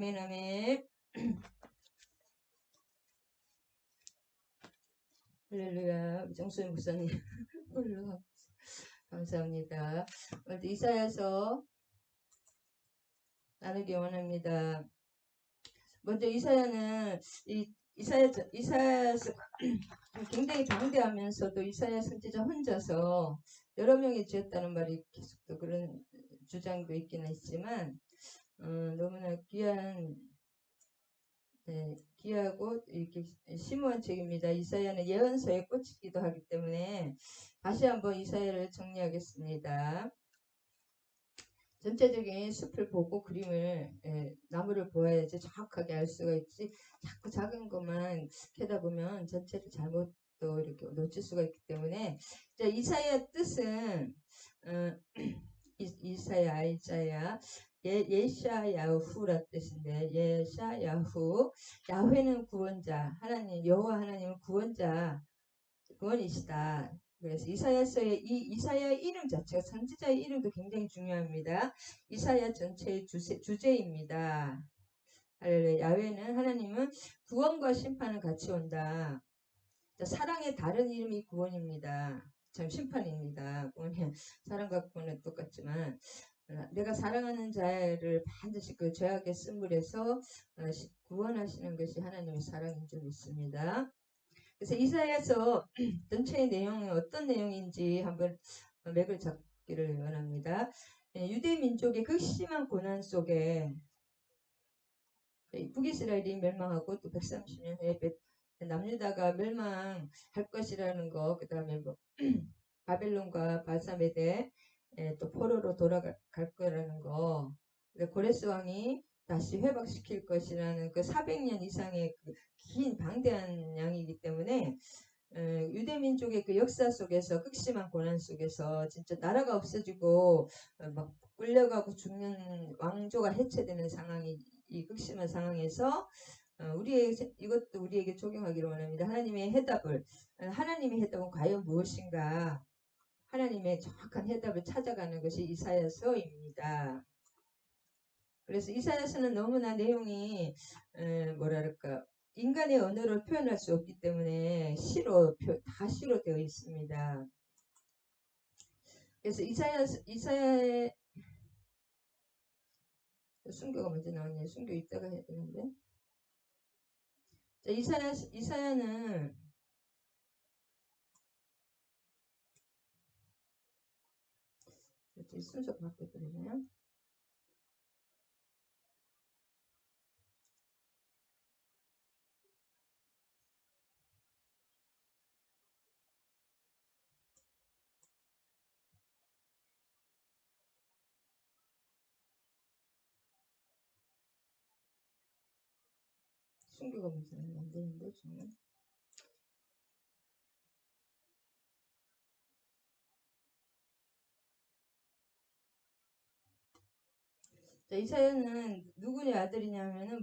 아멘, 아멘. 할렐루야. 정수영 목사님. 홀로 감사합니다. 오늘도 이사야서 나누기 원합니다. 먼저 이사야는 이사야서 굉장히 방대하면서도 이사야 선지자 혼자서 여러 명이 지었다는 말이 계속 또 그런 주장도 있기는 있지만 너무나 귀하고 이렇게 심오한 책입니다. 이사야는 예언서의 꽃이기도 하기 때문에 다시 한번 이사야를 정리하겠습니다. 전체적인 숲을 보고 그림을 나무를 보아야지 정확하게 알 수가 있지 자꾸 작은 것만 캐다 보면 전체를 잘못 또 이렇게 놓칠 수가 있기 때문에 자, 이사야 뜻은 이사야 예샤야후라 뜻인데 예샤야후 야훼는 구원자 하나님 여호와 하나님은 구원이시다. 그래서 이사야서의 이 이사야의 이름 자체가 선지자의 이름도 굉장히 중요합니다. 이사야 전체의 주제입니다. 야훼는 하나님은 구원과 심판을 같이 온다. 사랑의 다른 이름이 구원입니다. 참 심판입니다. 구원이 사랑과 구원은 똑같지만 내가 사랑하는 자를 반드시 그 죄악의 쓴물에서 구원하시는 것이 하나님의 사랑인 줄 믿습니다. 그래서 이사야서 전체의 내용이 어떤 내용인지 한번 맥을 잡기를 원합니다. 유대 민족의 극심한 고난 속에 북이스라엘이 멸망하고 또 130년 후에 남유다가 멸망할 것이라는 거, 그 다음에 뭐 바벨론과 바사메데 또 포로로 돌아갈 거라는 거, 고레스 왕이 다시 회복시킬 것이라는 그 400년 이상의 그 긴 방대한 양이기 때문에 유대 민족의 그 역사 속에서 극심한 고난 속에서 진짜 나라가 없어지고 막 끌려가고 죽는 왕조가 해체되는 상황이 이 극심한 상황에서 이것도 우리에게 적용하기를 원합니다. 하나님의 해답은 과연 무엇인가? 하나님의 정확한 해답을 찾아가는 것이 이사야서입니다. 그래서 이사야서는 너무나 내용이 뭐랄까 인간의 언어로 표현할 수 없기 때문에 다 시로 되어 있습니다. 그래서 이사야의 순교가 먼저 나왔네요. 순교 이따가 해야 되는데. 자, 이사야는 순서가 바뀌었거든요. 순교가 먼저 나오면 안 되는데 저는. 자, 이사야는 누구의 아들이냐면은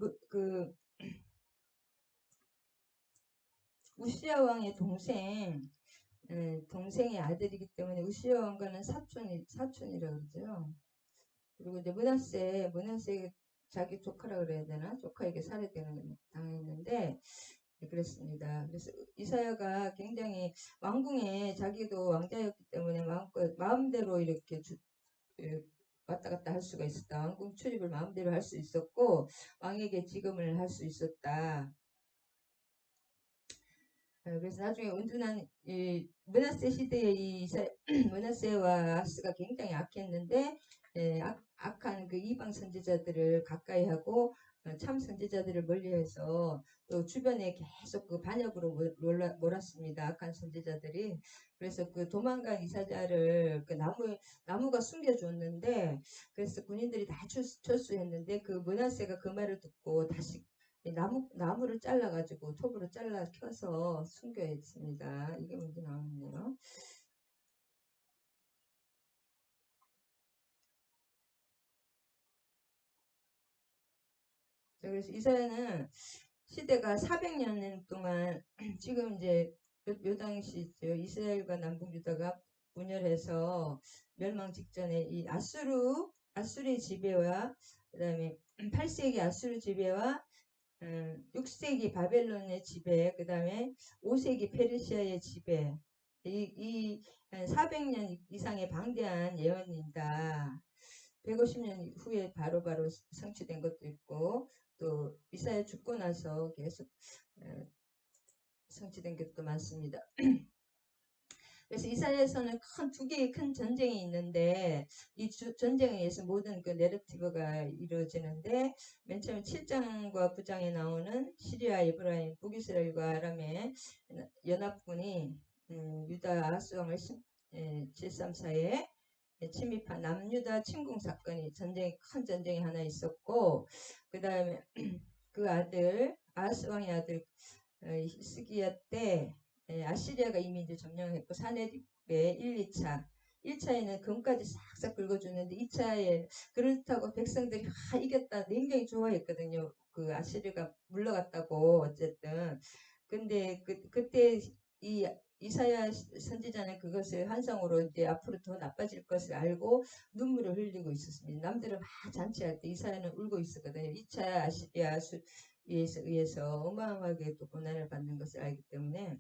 우시야 왕의 동생의 아들이기 때문에 우시야 왕과는 사촌이라 그러죠. 그리고 이제 문하세 자기 조카라 그래야 되나? 조카에게 당했는데 그랬습니다. 그래서 이사야가 굉장히 왕궁에 자기도 왕자였기 때문에 마음대로 이렇게 왔다 갔다 할 수가 있었다. 왕궁 출입을 마음대로 할 수 있었고 왕에게 지검을 할 수 있었다. 그래서 나중에 온전한 이 므낫세 시대의 므낫세와 아스가 굉장히 악했는데 악한 그 이방 선지자들을 가까이 하고 참 선지자들을 멀리해서 또 주변에 계속 그 반역으로 몰았습니다. 악한 선지자들이. 그래서 그 도망간 이사야를 그 나무가 숨겨줬는데 그래서 군인들이 다 철수했는데 그 므낫세가 그 말을 듣고 다시 나무를 잘라가지고 톱으로 잘라 켜서 숨겨했습니다. 이게 먼저 나왔네요. 그래서 이사야는 시대가 400년 동안 지금 이제 요 당시죠. 이스라엘과 남북 유다가 분열해서 멸망 직전에 이 아수르의 지배와 그 다음에 8세기 아수르 지배와 6세기 바벨론의 지배, 그 다음에 5세기 페르시아의 지배, 이 400년 이상의 방대한 예언입니다. 150년 후에 바로바로 성취된 것도 있고, 또 이사야 죽고 나서 계속 성취된 것도 많습니다. 그래서 이사야에서는 두 개의 큰 전쟁이 있는데 이 전쟁에 의해서 모든 그 내러티브가 이루어지는데 맨 처음 7장과 9장에 나오는 시리아, 에브라임, 북이스라엘과 아람의 연합군이 유다 아수왕을 734에 침입한 남유다 침공 사건이 큰 전쟁이 하나 있었고, 그 다음에 그 아들 아하스왕의 아들 히스기야 때 아시리아가 이미 이제 점령했고 사네립의 1, 2차 1차에는 금까지 싹싹 긁어주는데 2차에 그렇다고 백성들이 이겼다 굉장히 좋아했거든요. 그 아시리아가 물러갔다고 어쨌든. 근데 그때 이 이사야 선지자는 그것을 환상으로 이제 앞으로 더 나빠질 것을 알고 눈물을 흘리고 있었습니다. 남들은 막 잔치할 때 이사야는 울고 있었거든요. 2차 아시리아 의해서 어마어마하게 또 고난을 받는 것을 알기 때문에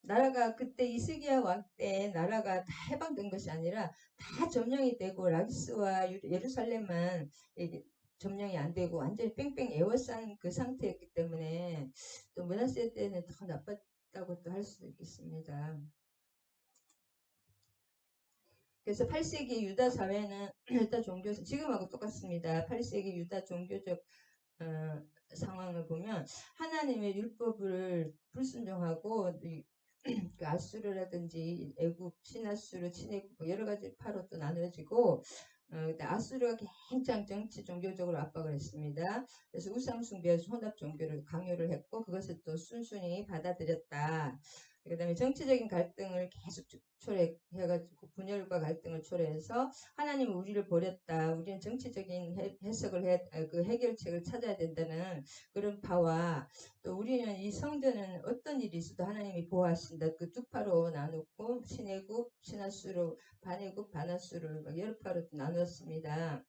나라가 그때 이스기야 왕 때 나라가 다 해방된 것이 아니라 다 점령이 되고 라기스와 예루살렘만 점령이 안 되고 완전히 뺑뺑 에워싼 그 상태였기 때문에 또 므낫세 때는 더 나빴다고 또 할 수도 있겠습니다. 그래서 8세기 유다 사회는 유다 종교 지금하고 똑같습니다. 8세기 유다 종교적 상황을 보면 하나님의 율법을 불순종하고 그 아수르라든지 애굽, 신아수르, 친애굽 여러 가지 파로 또 나누어지고 아수르가 굉장히 정치 종교적으로 압박을 했습니다. 그래서 우상 숭배 혼합 종교를 강요를 했고 그것을 또 순순히 받아들였다. 그 다음에 정치적인 갈등을 계속 초래해가지고 분열과 갈등을 초래해서 하나님은 우리를 버렸다. 우리는 정치적인 해석을 그 해결책을 찾아야 된다는 그런 파와 또 우리는 이 성전은 어떤 일이 있어도 하나님이 보호하신다. 그 두 파로 나누고 신애굽, 신하수로 반애굽, 반하수를 여러 파로 나눴습니다.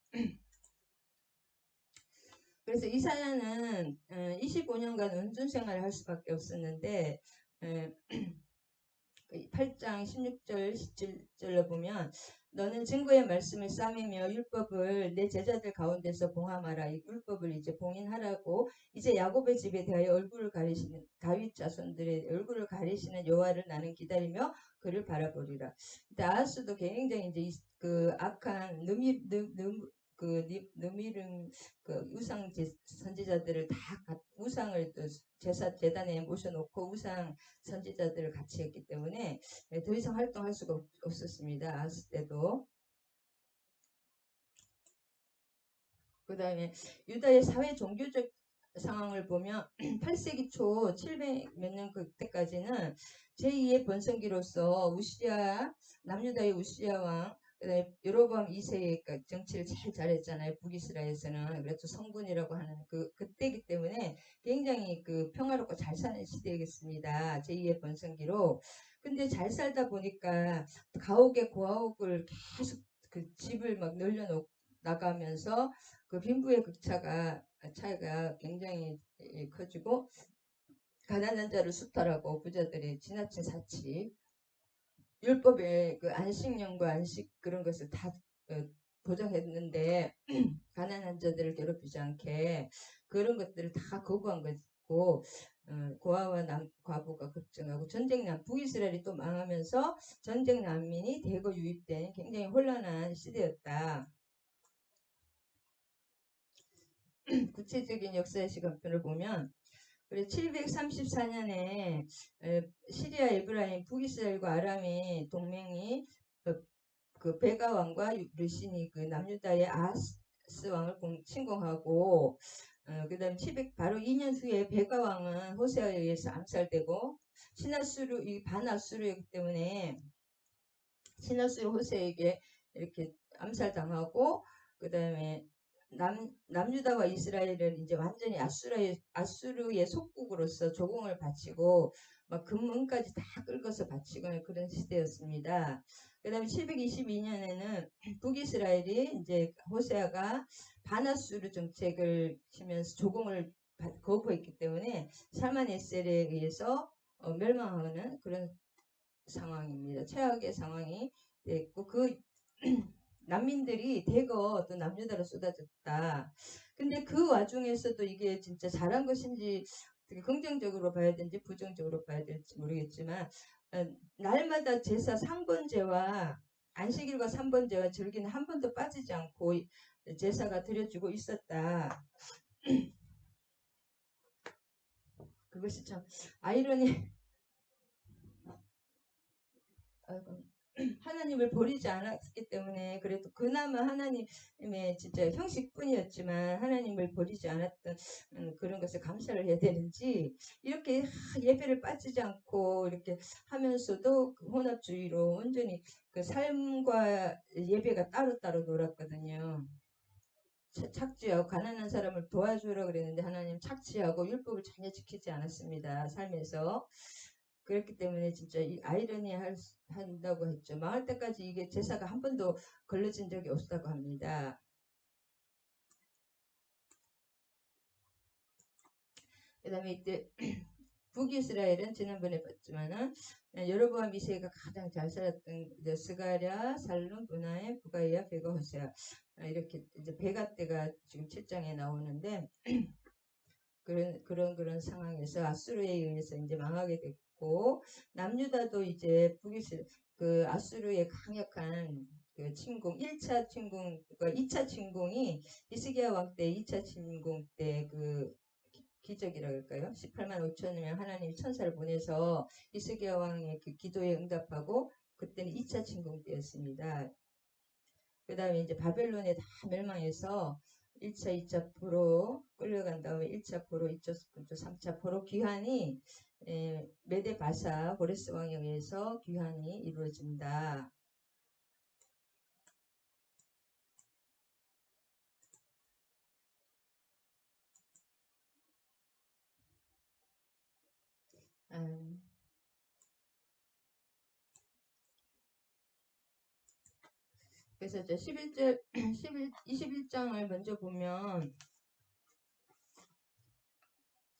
그래서 이사야는 25년간 은둔 생활을 할 수밖에 없었는데 8장 16절 17절로 보면 너는 증거의 말씀을 싸매며 율법을 내 제자들 가운데서 봉함하라. 이 율법을 이제 봉인하라고 이제 야곱의 집에 대하여 얼굴을 가리시는 다윗 자손들의 얼굴을 가리시는 여호와를 나는 기다리며 그를 바라보리라. 아하스도 굉장히 이제 그 악한 느미름 그 우상 선지자들을 다 우상을 또 재단에 모셔놓고 우상 선지자들을 같이 했기 때문에 더 이상 활동할 수가 없었습니다. 아스 때도. 그 다음에 유다의 사회 종교적 상황을 보면 8세기 초 700 몇 년 그때까지는 제2의 번성기로서 남유다의 우시야 왕 그다음에 여로보암 2세의 정치를 제일 잘했잖아요. 북이스라엘에서는. 그래서 성군이라고 하는 그때이기 때문에 굉장히 그 평화롭고 잘 사는 시대이겠습니다. 제2의 번성기로. 근데 잘 살다 보니까 가옥에 고아옥을 계속 그 집을 막 늘려놓고 나가면서 그 빈부의 차이가 굉장히 커지고 가난한 자를 수탈하고 부자들이 지나친 사치 율법의 그 안식년과 안식 그런 것을 다 보장했는데 가난한 자들을 괴롭히지 않게 그런 것들을 다 거부한 것이고 고아와 과부가 급증하고 전쟁난 북이스라엘이 또 망하면서 전쟁 난민이 대거 유입된 굉장히 혼란한 시대였다. 구체적인 역사의 시간표를 보면 734년에 시리아 에브라임 북이스라엘과 아람의 동맹이 그 베가 왕과 르신이 그 남유다의 아하스 왕을 침공하고 그 다음에 바로 2년 후에 베가 왕은 호세아에 의해서 암살되고 이 반아수르이기 때문에 신하수르 호세에게 이렇게 암살당하고 그 다음에 남유다와 이스라엘은 이제 완전히 아수르의 속국으로서 조공을 바치고 막 금은까지 다 긁어서 바치고 그런 시대였습니다. 그 다음에 722년에는 북이스라엘이 이제 호세아가 바나수르 정책을 치면서 조공을 거부했기 때문에 살만에셀에 의해서 멸망하는 그런 상황입니다. 최악의 상황이 됐고 그 난민들이 대거 또 남유다로 쏟아졌다. 근데 그 와중에서도 이게 진짜 잘한 것인지 되게 긍정적으로 봐야 되는지 부정적으로 봐야 될지 모르겠지만 날마다 제사 상번제와 안식일과 삼번제와 절기는 한 번도 빠지지 않고 제사가 드려지고 있었다. 그것이 참 아이러니. 하나님을 버리지 않았기 때문에 그래도 그나마 하나님의 진짜 형식뿐이었지만 하나님을 버리지 않았던 그런 것을 감사를 해야 되는지 이렇게 예배를 빠지지 않고 이렇게 하면서도 그 혼합주의로 온전히 그 삶과 예배가 따로따로 놀았거든요. 착취하고 가난한 사람을 도와주라 그랬는데 하나님 착취하고 율법을 전혀 지키지 않았습니다. 삶에서. 그렇기 때문에 진짜 이 아이러니 한다고 했죠. 망할 때까지 이게 제사가 한 번도 걸러진 적이 없다고 합니다. 그 다음에 이때 북이스라엘은 지난번에 봤지만은 여로보암 2세가 가장 잘 살았던 스가랴, 살룸, 브나임, 부가이야, 베가, 호세아 이렇게 이제 베가 때가 지금 7장에 나오는데 그런 상황에서 아수르에 의해서 이제 망하게 됐고 남유다도 이제 그 아수르의 강력한 그 침공 1차 침공 그러니까 2차 침공이 히스기야 왕 때 2차 침공 때 그 기적이라 할까요? 18만 5천이면 하나님이 천사를 보내서 히스기야 왕의 그 기도에 응답하고 그때는 2차 침공 때였습니다. 그 다음에 이제 바벨론에 다 멸망해서 1차, 2차 포로 끌려간 다음에 1차 포로, 2차, 3차 포로 귀환이 메데 바사 고레스 왕에 의해서 귀환이 이루어진다. 그래서 이제 11절, 21장을 먼저 보면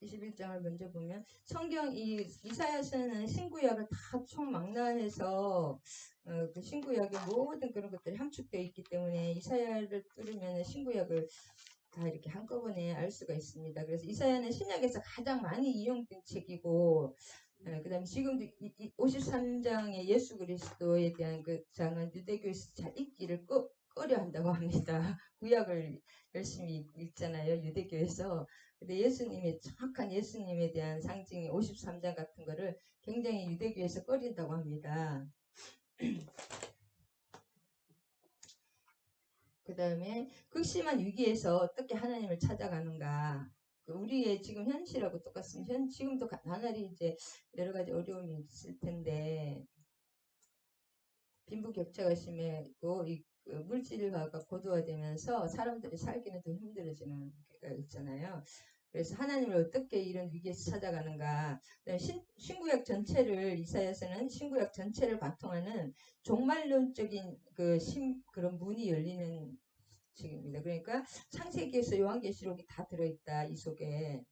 21장을 먼저 보면 성경 이사야서는 신구약을 다 총망라해서 그 신구약의 모든 그런 것들이 함축되어 있기 때문에 이사야를 뚫으면 신구약을 다 이렇게 한꺼번에 알 수가 있습니다. 그래서 이사야는 신약에서 가장 많이 이용된 책이고 그 다음에 지금도 53장의 예수 그리스도에 대한 그 장은 유대교에서 잘 읽기를 꺼려 한다고 합니다. 구약을 열심히 읽잖아요. 유대교에서. 근데 예수님의 정확한 예수님에 대한 상징이 53장 같은 거를 굉장히 유대교에서 꺼린다고 합니다. 그 다음에 극심한 위기에서 어떻게 하나님을 찾아가는가. 우리의 지금 현실하고 똑같습니다. 지금도 나날이 이제 여러 가지 어려움이 있을 텐데 빈부격차가 심해고 그 물질화가 고도화되면서 사람들이 살기는 더 힘들어지는 게 있잖아요. 그래서 하나님을 어떻게 이런 위기에서 찾아가는가. 신구약 전체를 이사야서는 신구약 전체를 관통하는 종말론적인 그런 문이 열리는 책입니다. 그러니까 창세기에서 요한계시록이 다 들어있다 이 속에.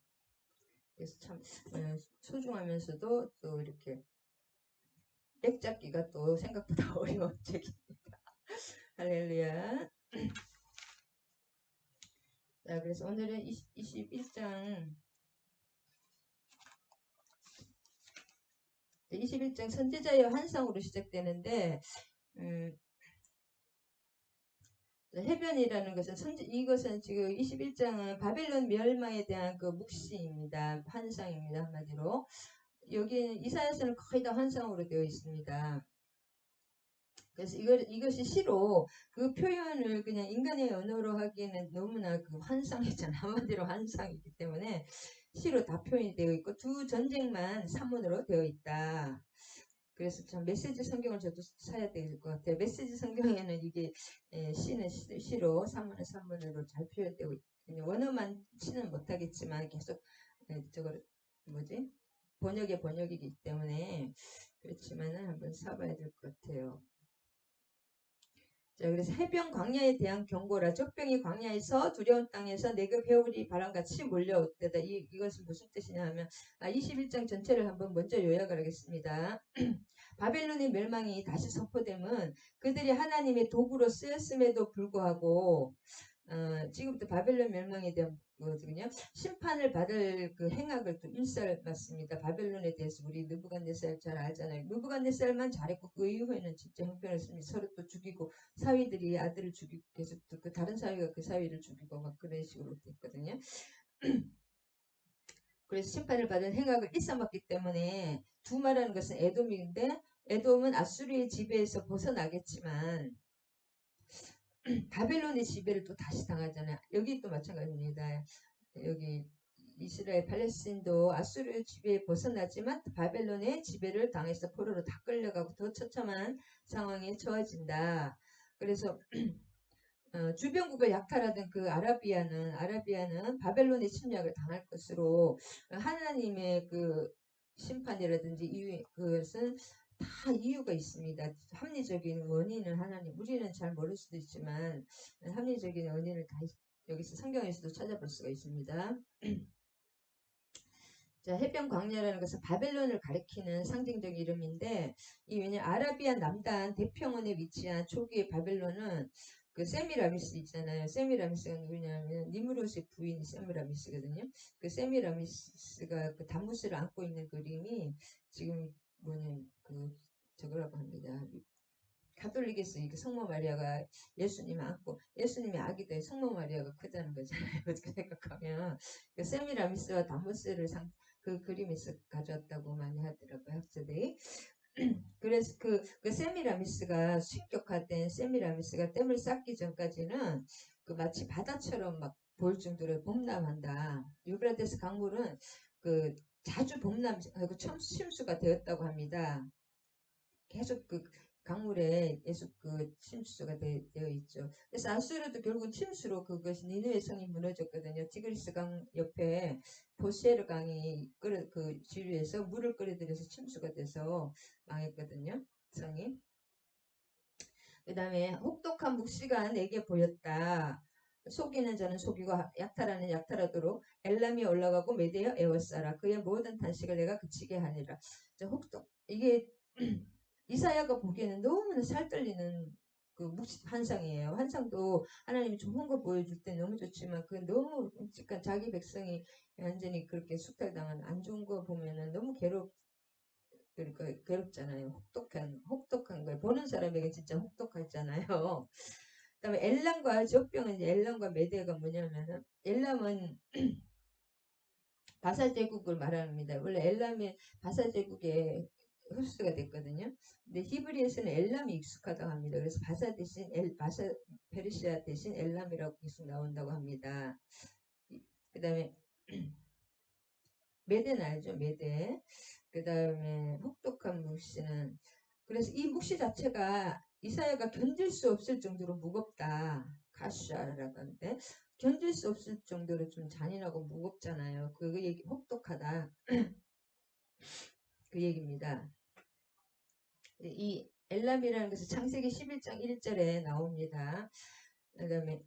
그래서 참 소중하면서도 또 이렇게 백 잡기가 또 생각보다 어려운 책입니다. 할렐루야. 자, 그래서 오늘은 21장 21장 선지자의 환상으로 시작되는데 해변이라는 것은 이것은 지금 21장은 바벨론 멸망에 대한 그 묵시입니다. 환상입니다. 한마디로. 여기 이사야서는 거의 다 환상으로 되어 있습니다. 그래서 이것이 시로 그 표현을 그냥 인간의 언어로 하기에는 너무나 그 환상이잖아. 한마디로 환상이기 때문에 시로 다 표현이 되어 있고 두 전쟁만 산문으로 되어 있다. 그래서 참 메시지 성경을 저도 사야 될 것 같아요. 메시지 성경에는 이게 시는 시로 산문은 산문으로 잘 표현되고 있거든요. 원어만 시는 못하겠지만 계속 저걸 뭐지? 번역의 번역이기 때문에 그렇지만은 한번 사봐야 될 것 같아요. 자, 그래서 해변 광야에 대한 경고라. 적병이 광야에서 두려운 땅에서 내게 배우리 바람같이 몰려올 때다. 이것은 무슨 뜻이냐 하면 21장 전체를 한번 먼저 요약을 하겠습니다. 바벨론의 멸망이 다시 선포되면 그들이 하나님의 도구로 쓰였음에도 불구하고 지금부터 바벨론 멸망에 대한 거거든요. 심판을 받을 그 행악을 또 일삼았습니다. 바벨론에 대해서 우리 느부갓네살 잘 알잖아요. 느부갓네살만 잘했고 그 이후에는 진짜 형편없습니다. 서로 또 죽이고 사위들이 아들을 죽이고 계속 그 다른 사위가 그 사위를 죽이고 막 그런 식으로 됐거든요. 그래서 심판을 받은 행악을 일삼았기 때문에 두마라는 것은 에돔인데 에돔은 아수르의 지배에서 벗어나겠지만 바벨론의 지배를 또 다시 당하잖아요. 여기 또 마찬가지입니다. 여기 이스라엘 팔레스틴도 아수르 지배에 벗어나지만 바벨론의 지배를 당해서 포로로 다 끌려가고 더 처참한 상황에 처해진다. 그래서 주변국을 약탈하던 그 아라비아는 바벨론의 침략을 당할 것으로 하나님의 그 심판이라든지 그것은 다 이유가 있습니다. 합리적인 원인을 하나님, 우리는 잘 모를 수도 있지만 합리적인 원인을 다 여기서 성경에서도 찾아볼 수가 있습니다. 자, 해변 광야라는 것은 바벨론을 가리키는 상징적 이름인데 왜냐 아라비아 남단 대평원에 위치한 초기의 바벨론은 그 세미라미스 있잖아요. 세미라미스가 누구냐면 니무롯의 부인 세미라미스거든요. 그 세미라미스가 그 단무스를 안고 있는 그림이 지금 그 저거라고 합니다. 가톨릭에서 이게 성모 마리아가 예수님을 안고 예수님의 아기들 성모 마리아가 크다는 거잖아요. 그렇게 생각하면 그 세미라미스와 단무스를 그 그림에서 가져왔다고 많이 하더라고요. 학자들이. 그래서 그 세미라미스가 신격화된 세미라미스가 댐을 쌓기 전까지는 그 마치 바다처럼 막 보일 정도로 범람한다. 유브라데스 강물은 그 자주 범람하고 침수가 되었다고 합니다. 계속 그 강물에 계속 그 침수가 되어 있죠. 그래서 아수르도 결국 침수로 그것이 니느웨 성이 무너졌거든요. 티그리스 강 옆에 보세르 강이 그 지류에서 물을 끌어들여서 침수가 돼서 망했거든요. 성이. 그 다음에 혹독한 묵시가 내게 보였다. 속이는 자는 속이고 약탈하는 약탈하도록 엘람이 올라가고 메대어 에워싸라. 그의 모든 단식을 내가 그치게 하니라. 혹독 이게 이사야가 보기에는 너무나 살떨리는 그 환상이에요. 환상도 하나님이 좋은 거 보여줄 때 너무 좋지만 그 너무 끔찍한 자기 백성이 완전히 그렇게 수탈당한 안 좋은 거 보면은 너무 그러니까 괴롭잖아요. 혹독한 걸 보는 사람에게 진짜 혹독하잖아요. 그다음에 엘람과 적병은 이제 엘람과 메대가 뭐냐면은 엘람은 바사 제국을 말합니다. 원래 엘람이 바사 제국의 흡수가 됐거든요. 근데 히브리에서는 엘람이 익숙하다고 합니다. 그래서 바사 페르시아 대신 엘람이라고 계속 나온다고 합니다. 그 다음에 메대는 알죠? 메대. 그 다음에 혹독한 묵시는 그래서 이 묵시 자체가 이사야가 견딜 수 없을 정도로 무겁다. 카샤라고 하는데 견딜 수 없을 정도로 좀 잔인하고 무겁잖아요. 그 얘기 혹독하다. 그 얘기입니다. 이 엘람이라는 것은 창세기 11장 1절에 나옵니다. 그 다음에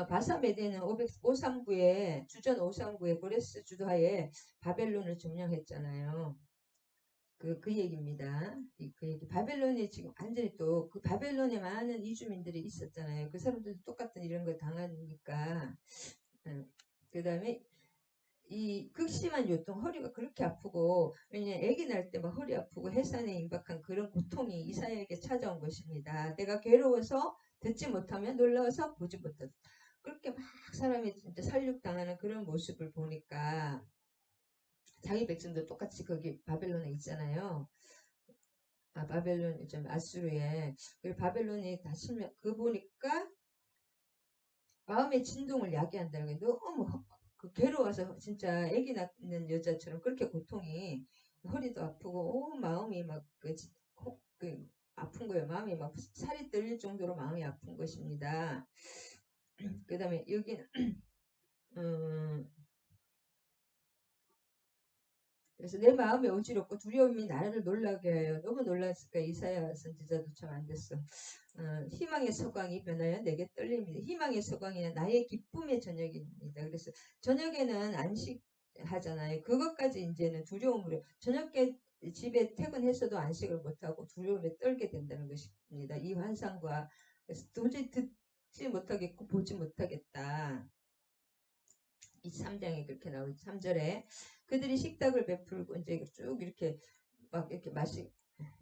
바사메대는 539에 주전 539에 고레스 주도하에 바벨론을 점령했잖아요. 그 얘기입니다. 그 얘기. 바벨론이 지금 완전히 또 그 바벨론에 많은 이주민들이 있었잖아요. 그 사람들도 똑같은 이런 걸 당하니까. 그 다음에 이 극심한 요통, 허리가 그렇게 아프고, 왜냐 아기 날 때 막 허리 아프고 해산에 임박한 그런 고통이 이사야에게 찾아온 것입니다. 내가 괴로워서 듣지 못하면 놀라워서 보지 못하다. 그렇게 막 사람이 진짜 살육당하는 그런 모습을 보니까 자기 백성도 똑같이 거기 바벨론에 있잖아요. 바벨론 좀 아수르에 그 바벨론이 다 침략 그 보니까 마음의 진동을 야기한다는 게 너무 그 괴로워서 진짜 아기 낳는 여자처럼 그렇게 고통이 허리도 아프고 마음이 그 아픈 거예요. 마음이 막 살이 떨릴 정도로 마음이 아픈 것입니다. 그 다음에 여기는 그래서 내 마음이 어지럽고 두려움이 나를 놀라게 해요. 너무 놀랐을까. 이사야 선지자도 참 안 됐어. 희망의 서광이 변하여 내게 떨립니다. 희망의 서광이는 나의 기쁨의 저녁입니다. 그래서 저녁에는 안식하잖아요. 그것까지 이제는 두려움으로 저녁에 집에 퇴근해서도 안식을 못하고 두려움에 떨게 된다는 것입니다. 이 환상과 그래서 도저히 듣지 못하겠고 보지 못하겠다. 이 3장에 그렇게 나오죠. 3절에 그들이 식탁을 베풀고 이제 쭉 이렇게 막 이렇게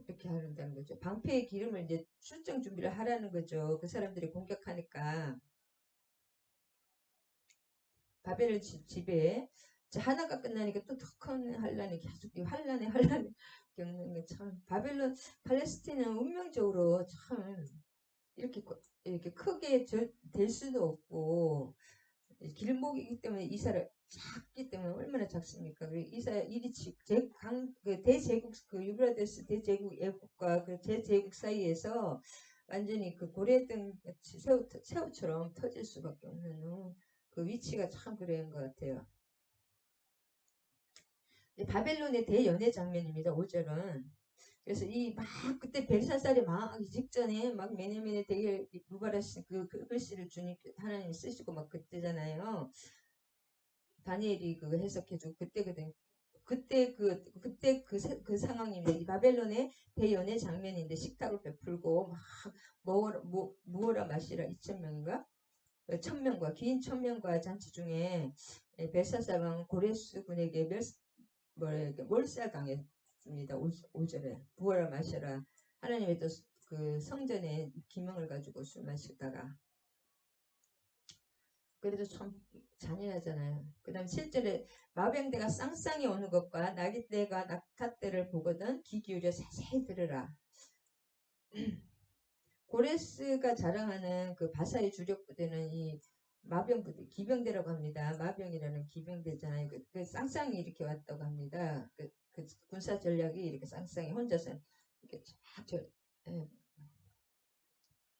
이렇게 하는다는 거죠. 방패의 기름을 이제 출정 준비를 하라는 거죠. 그 사람들이 공격하니까 바벨을 집에 하나가 끝나니까 또 더 큰 환란이 계속 이 환란에 겪는 게 참 바벨론 팔레스틴은 운명적으로 참 이렇게 크게 될 수도 없고 길목이기 때문에 이사를 작기 때문에 얼마나 작습니까? 그리고 이사 일이 그 대제국 그 유브라데스 대제국 애국과 그 제제국 사이에서 완전히 그 고래등 같이 새우처럼 터질 수밖에 없는 그 위치가 참 그런 것 같아요. 바벨론의 대연애 장면입니다. 5절은. 그래서 그때 벨사살이 망하기 직전에 막 메네메네 되게 무바라시 그 글씨를 주님 하나님 쓰시고 막 그때잖아요. 다니엘이 그거 해석해주고 그때거든. 그때 그 상황입니다. 이 바벨론의 대연애 장면인데 식탁을 베풀고 막 무어라 마시라 2,000명인가? 1,000명과 긴 1,000명과 잔치 중에 벨사살 왕 고레스 군에게 몰살당했습니다. 5절에 부어라 마셔라. 하나님의 또 그 성전에 기명을 가지고 술 마시다가 그래도 참 잔인하잖아요. 그 다음 7절에 마병대가 쌍쌍이 오는 것과 나귀떼가 낙타떼를 보거든 귀 기울여 자세히 들으라. 고레스가 자랑하는 그 바사의 주력 부대는 이 마병부대, 기병대라고 합니다. 마병이라는 기병대잖아요. 그 쌍쌍이 이렇게 왔다고 합니다. 그 군사 전략이 이렇게 쌍쌍이 혼자서 이렇게 예.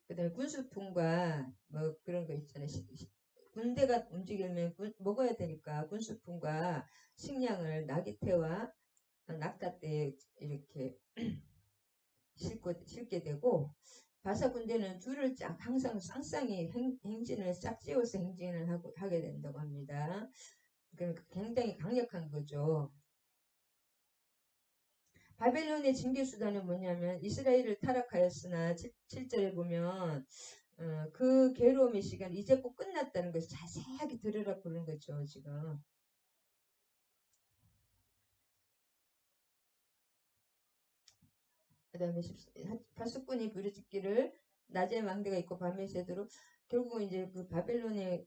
그다음에 군수품과 뭐 그런 거 있잖아요. 군대가 움직이면 먹어야 되니까 군수품과 식량을 나기태와 낙타떼에 이렇게 싣게 되고 바사 군대는 줄을 항상 쌍쌍이 행진을 짝지어서 행진을 하게 된다고 합니다. 그러니까 굉장히 강력한 거죠. 바벨론의 징계 수단은 뭐냐면 이스라엘을 타락하였으나 7절에 보면 그 괴로움의 시간 이제 꼭 끝났다는 것을 자세하게 들으라 그런 거죠. 지금 그 다음에 파수꾼이 부르짖기를 낮에 망대가 있고 밤에 새도록 결국은 이제 그 바벨론의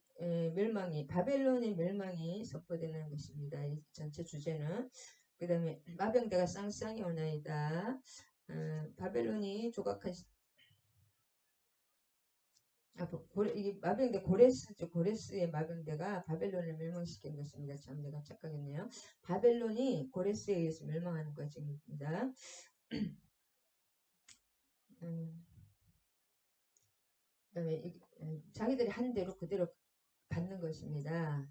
멸망이 선포되는 것입니다. 이 전체 주제는 그 다음에 마병대가 쌍쌍이 오나이다. 바벨론이 조각한 이게 마병대 고레스죠. 고레스의 마병대가 바벨론을 멸망시킨 것입니다. 참 내가 착각했네요. 바벨론이 고레스에 의해서 멸망하는 과정입니다. 그다음에 자기들이 한 대로 그대로 받는 것입니다.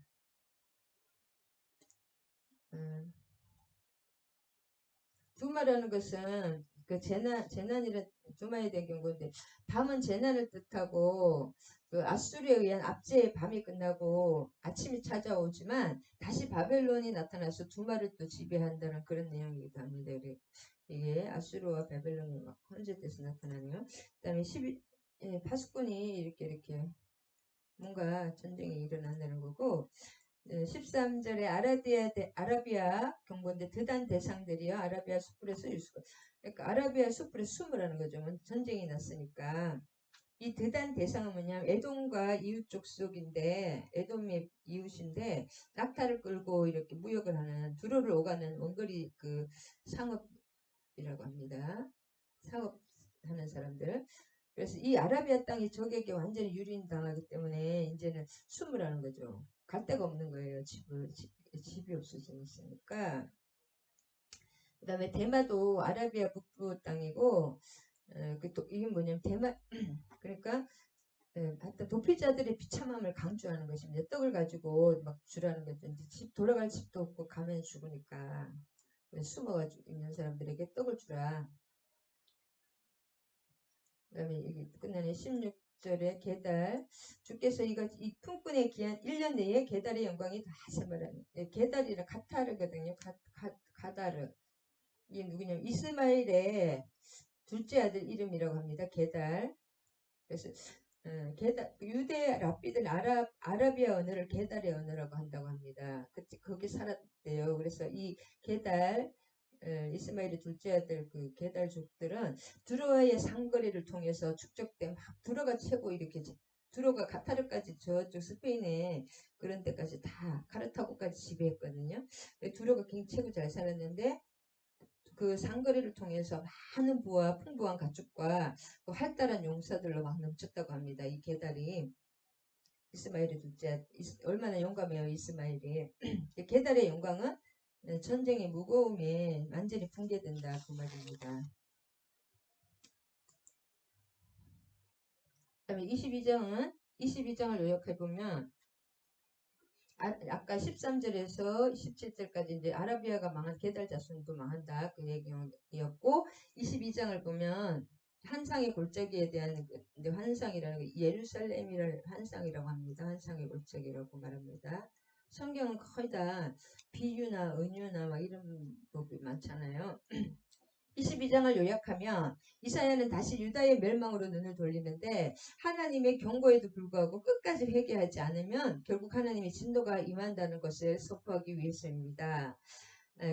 두마라는 것은 그 재난이라 두마에 대한 경고인데 밤은 재난을 뜻하고 그 아수르에 의한 압제의 밤이 끝나고 아침이 찾아오지만 다시 바벨론이 나타나서 두마를 또 지배한다는 그런 내용이기도 합니다. 이게 아수르와 바벨론이 막 혼재돼서 나타나네요. 그다음에 파수꾼이 이렇게 뭔가 전쟁이 일어난다는 거고 13절에 아라비아 경고인데 드단 대상들이요. 아라비아 숯불에서 유수가 그러니까 아라비아 숯불에 숨으라는 거죠. 전쟁이 났으니까. 이 드단 대상은 뭐냐면 에돔과 이웃 족속인데 에돔의 이웃인데 낙타를 끌고 이렇게 무역을 하는 두로를 오가는 원거리 그 상업이라고 합니다. 상업하는 사람들. 그래서 이 아라비아 땅이 적에게 완전히 유린당하기 때문에 이제는 숨으라는 거죠. 갈 데가 없는 거예요. 집이 없어지니까. 그 다음에 대마도 아라비아 북부 땅이고 이게 뭐냐면 대마 그러니까 하여튼 도피자들의 비참함을 강조하는 것입니다. 떡을 가지고 막 주라는 거죠. 이제 돌아갈 집도 없고 가면 죽으니까. 숨어가지고 있는 사람들에게 떡을 주라. 그 다음에 여기 끝나는 16절에 계달 주께서 이 품꾼의 기한 1년 내에 계달의 영광이 다 세마라는 계달이라 가타르거든요. 가다르 이게 누구냐면 이스마엘의 둘째 아들 이름이라고 합니다. 계달. 그래서 계달 유대 랍비들 아라비아 언어를 계달의 언어라고 한다고 합니다. 거기 살았대요. 그래서 이 계달 이스마엘의 둘째 아들 그 게달족들은 두로와의 상거리를 통해서 축적된 막 두로가 최고 이렇게 두로가 카타르까지 저쪽 스페인에 그런 데까지 다 카르타고까지 지배했거든요. 두로가 굉장히 최고 잘 살았는데 그 상거리를 통해서 많은 부와 풍부한 가축과 또 활달한 용사들로 막 넘쳤다고 합니다. 이 게달이 이스마엘의 둘째 얼마나 용감해요 이스마엘이. 게달의 영광은 전쟁의 무거움에 완전히 붕괴된다 그 말입니다. 그 다음에 22장을 요약해보면 아까 13절에서 17절까지 이제 아라비아가 망한 게달 자손도 망한다 그 얘기였고 22장을 보면 환상의 골짜기에 대한 환상이라는 거 예루살렘이라는 환상이라고 합니다. 환상의 골짜기라고 말합니다. 성경은 거의 다 비유나 은유나 막 이런 법이 많잖아요. 22장을 요약하면 이사야는 다시 유다의 멸망으로 눈을 돌리는데 하나님의 경고에도 불구하고 끝까지 회개하지 않으면 결국 하나님의 진노가 임한다는 것을 선포하기 위해서입니다.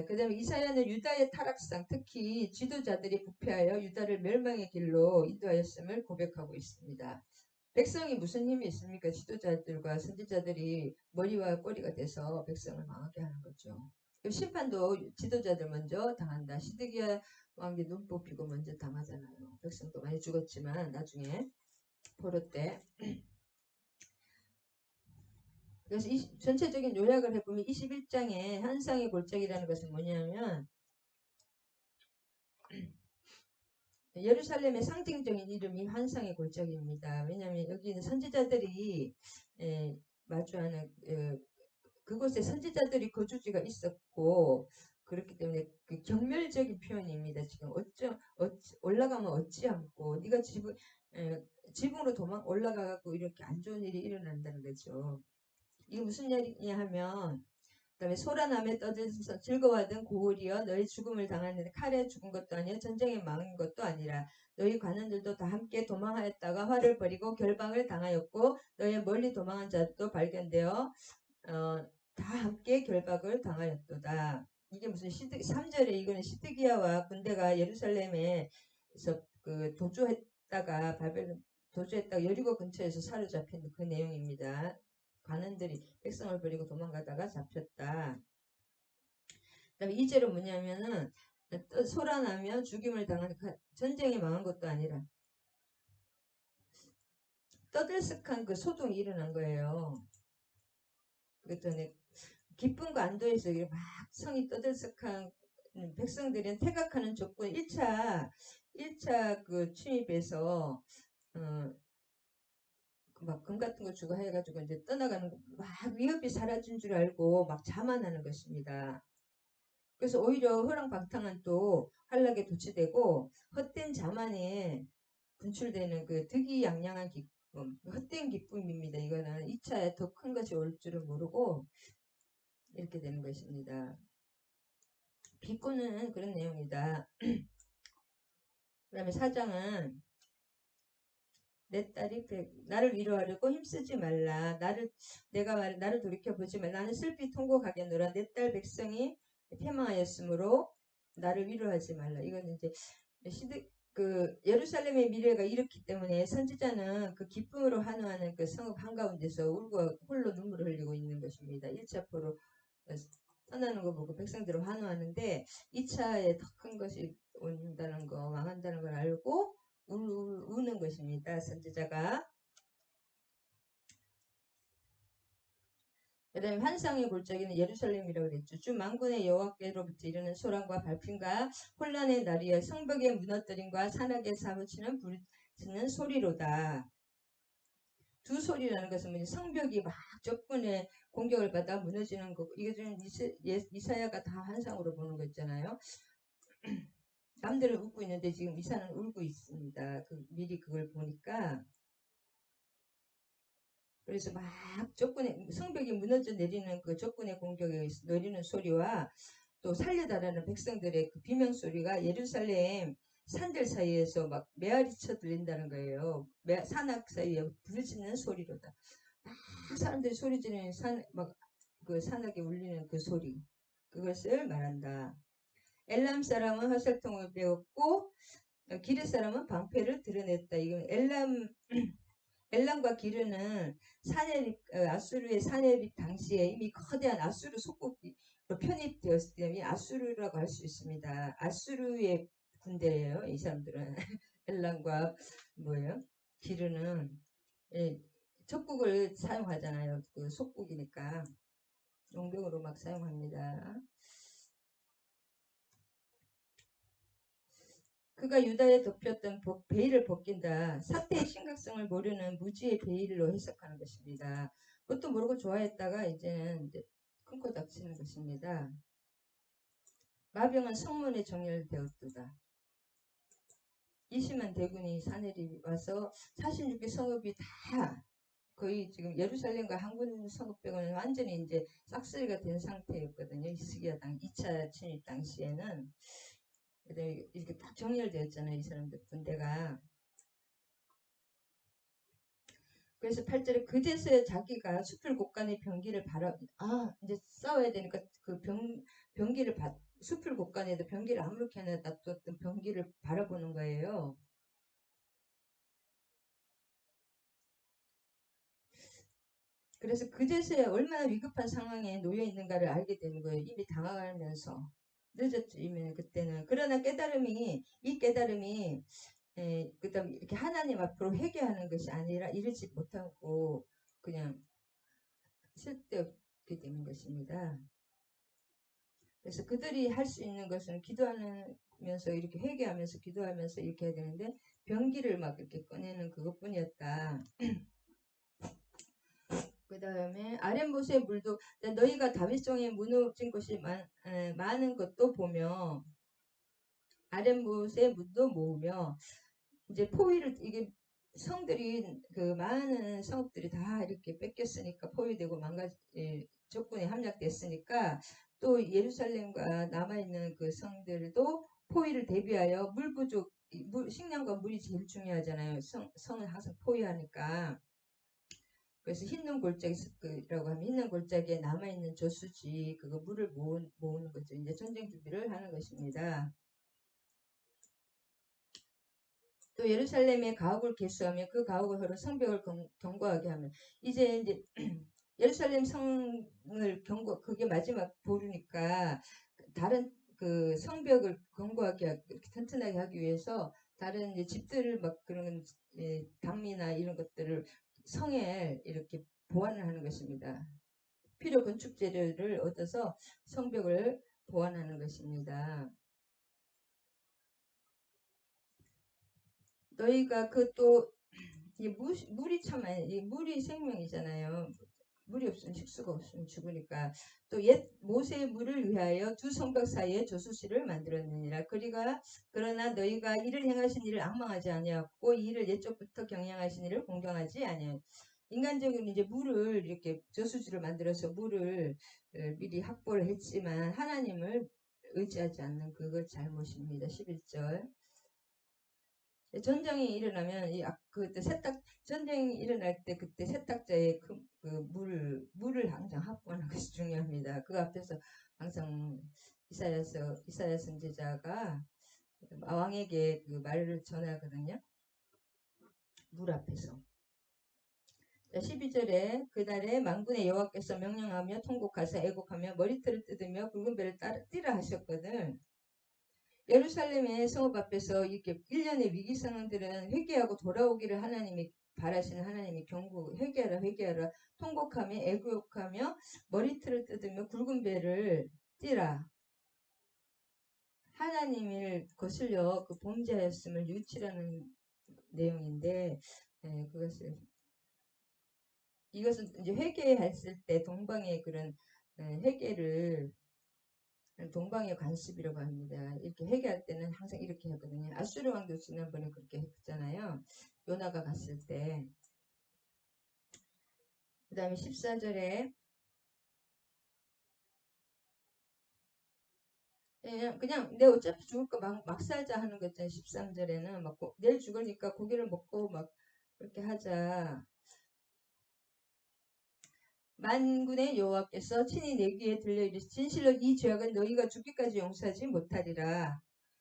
그 다음에 이사야는 유다의 타락상 특히 지도자들이 부패하여 유다를 멸망의 길로 인도하였음을 고백하고 있습니다. 백성이 무슨 힘이 있습니까? 지도자들과 선지자들이 머리와 꼬리가 돼서 백성을 망하게 하는 거죠. 심판도 지도자들 먼저 당한다. 시드기야 왕이 눈 뽑히고 먼저 당하잖아요. 백성도 많이 죽었지만 나중에 포로 때. 그래서 전체적인 요약을 해보면 21장의 환상의 골짜기라는 것은 뭐냐면 예루살렘의 상징적인 이름이 환상의 골짜기입니다. 왜냐하면 여기는 선지자들이 마주하는 그곳에 선지자들이 거주지가 있었고 그렇기 때문에 그 경멸적인 표현입니다. 지금 올라가면 얻지 않고 네가 지붕으로 올라가고 이렇게 안 좋은 일이 일어난다는 거죠. 이게 무슨 얘기냐 하면 그다음에 소란함에 떠들면서 즐거워하던 고울이여 너희 죽음을 당하는데 칼에 죽은 것도 아니라 전쟁에 망한 것도 아니라 너희 관원들도 다 함께 도망하였다가 화를 벌이고 결방을 당하였고 너희 멀리 도망한 자도 발견되어 다 함께 결박을 당하였도다. 이게 무슨 3절에 이거는 시드기야와 군대가 예루살렘에서 그 도주했다가 여리고 근처에서 사로잡힌 그 내용입니다. 관원들이 백성을 버리고 도망가다가 잡혔다. 그 다음에 2절은 뭐냐면은 소란하며 죽임을 당한 전쟁이 망한 것도 아니라 떠들썩한 그 소동이 일어난 거예요. 그랬더니 기쁨과 안도에서 막 성이 떠들썩한 백성들은 태각하는 조건 1차 그 침입에서 막 금 같은 거 주고 해가지고 이제 떠나가는 거 막 위협이 사라진 줄 알고 막 자만하는 것입니다. 그래서 오히려 허랑방탕한 또 한락에 도취되고 헛된 자만에 분출되는 그 득이양양한 기쁨, 헛된 기쁨입니다. 이거는 2차에 더 큰 것이 올 줄은 모르고 이렇게 되는 것입니다. 비꼬는 그런 내용이다. 그 다음에 4장은 내 딸이 나를 위로하려고 힘쓰지 말라. 나를 돌이켜보지 말라. 나는 슬피 통곡하겠노라. 내 딸 백성이 패망하였으므로 나를 위로하지 말라. 이건 이제 예루살렘의 미래가 이렇기 때문에 선지자는 그 기쁨으로 환호하는 그 성읍 한가운데서 울고 홀로 눈물을 흘리고 있는 것입니다. 1차 포로 떠나는 거 보고 백성들을 환호하는데 2차에 더 큰 것이 온다는 거, 망한다는 걸 알고 우는 것입니다. 선지자가. 그 다음에 환상의 골짜기는 예루살렘이라고 그랬죠. 주 만군의 여호와께로부터 이르는 소란과 발핀과 혼란의 날이여 성벽의 무너뜨림과 산악에 사무치는 부르짖는 소리로다. 두 소리라는 것은 뭐냐, 성벽이 막 적군의 공격을 받아 무너지는 거고, 이게 좀 이사야가 다 환상으로 보는 거 있잖아요. 남들은 웃고 있는데 지금 이사는 울고 있습니다. 미리 그걸 보니까. 그래서 막 적군의 성벽이 무너져 내리는 그 적군의 공격에 내리는 소리와 또 살려달라는 백성들의 그 비명 소리가 예루살렘 산들 사이에서 막 메아리쳐 들린다는 거예요. 산악 사이에 부르짖는 소리로다. 막 사람들이 소리 지르는 막 그 산악에 울리는 그 소리, 그것을 말한다. 엘람 사람은 화살통을 배웠고 기르 사람은 방패를 드러냈다. 이건 엘람과 기르는 아수르의 사내립 당시에 이미 거대한 아수르 속국이 편입되었기 때문에 아수르라고 할 수 있습니다. 아수르의 군대예요. 이 사람들은 엘람과 뭐예요? 기르는 예, 적국을 사용하잖아요. 그 속국이니까 용병으로 막 사용합니다. 그가 유다에 덮였던 베일을 벗긴다. 사태의 심각성을 모르는 무지의 베일로 해석하는 것입니다. 그것도 모르고 좋아했다가 이제는 이제 큰 코 닥치는 것입니다. 마병은 성문에 정렬되었도다. 20만 대군이 사내리 와서 46개 성읍이 다 거의 지금 예루살렘과 항군 성읍 빼고는 완전히 이제 싹쓸이가 된 상태였거든요. 히스기야 2차 침입 당시에는. 이렇게 딱 정렬되었잖아요. 이 사람들 군대가. 그래서 8절에 그제서야 자기가 숲을 곳간의 병기를 이제 싸워야 되니까 그 병기를 숲을 곳간에도 병기를 아무렇게나 놔뒀던 병기를 바라보는 거예요. 그래서 그제서야 얼마나 위급한 상황에 놓여 있는가를 알게 되는 거예요. 이미 당황하면서. 늦었죠, 이미 그때는. 그러나 이 깨달음이 그다음 이렇게 하나님 앞으로 회개하는 것이 아니라 이르지 못하고 그냥 쓸데없게 되는 것입니다. 그래서 그들이 할 수 있는 것은 기도하면서 이렇게 회개하면서 기도하면서 이렇게 해야 되는데 병기를 막 이렇게 꺼내는 그것뿐이었다. 그 다음에 아랫못의 물도 너희가 다윗성에 무너진 것이 많은 것도 보며 아랫못의 물도 모으며 이제 포위를 이게 성들이 그 많은 성읍들이 다 이렇게 뺏겼으니까 포위되고 적군에 함락됐으니까 또 예루살렘과 남아있는 그 성들도 포위를 대비하여 물 부족 식량과 물이 제일 중요하잖아요. 성은 항상 포위하니까. 그래서 흰눈 골짜기라고 하면 흰눈 골짜기에 남아있는 저수지 그거 물을 모으는 거죠. 이제 전쟁 준비를 하는 것입니다. 또 예루살렘의 가옥을 개수하며 그 가옥을 서로 성벽을 경고하게 하면 이제 예루살렘 성을 그게 마지막 보루니까 다른 그 성벽을 견고하게 이렇게 튼튼하게 하기 위해서 다른 이제 집들을 막 그런 당미나 이런 것들을 성에 이렇게 보완을 하는 것입니다. 필요 건축 재료를 얻어서 성벽을 보완하는 것입니다. 너희가 그또 물이 참 물이 생명이잖아요. 물이 없으면 식수가 없으면 죽으니까 또 옛 모세의 물을 위하여 두 성벽 사이에 저수지를 만들었느니라. 그러나 너희가 이를 행하신 일을 악망하지 아니하고 이 일을 옛적부터 경영하신 일을 공경하지 아니하여 인간적으로 이제 물을 이렇게 저수지를 만들어서 물을 미리 확보를 했지만 하나님을 의지하지 않는 그것 잘못입니다. 11절 전쟁이 일어나면 그때 전쟁이 일어날 때 그때 세탁자의 물을 항상 확보하는 것이 중요합니다. 그 앞에서 항상 이사야 선지자가 왕에게 그 말을 전하거든요. 물 앞에서. 12절에 그날에 만군의 여호와께서 명령하며 통곡하사 애곡하며 머리털을 뜯으며 붉은 배를 띠라 하셨거든. 예루살렘의 성읍 앞에서 이렇게 1년의 위기 상황들은 회개하고 돌아오기를 하나님이 바라시는 하나님이 회개하라 통곡하며 애곡하며 머리털을 뜯으며 굵은 배를 띠라 하나님을 거슬려 그 범죄하였음을 유치라는 내용인데 그것을 이것은 이제 회개했을 때 동방의 그런 회개를 동방의 관습이라고 합니다. 이렇게 회개할 때는 항상 이렇게 하거든요. 아수르 왕도 지난번에 그렇게 했잖아요. 요나가 갔을 때. 그 다음에 14절에 그냥 내 어차피 죽을 거 막 살자 하는 거 있잖아요. 13절에는 막 내일 죽으니까 고기를 먹고 막 그렇게 하자. 만군의 여호와께서 친히 내 귀에 들려 이르시 진실로 이 죄악은 너희가 죽기까지 용서하지 못하리라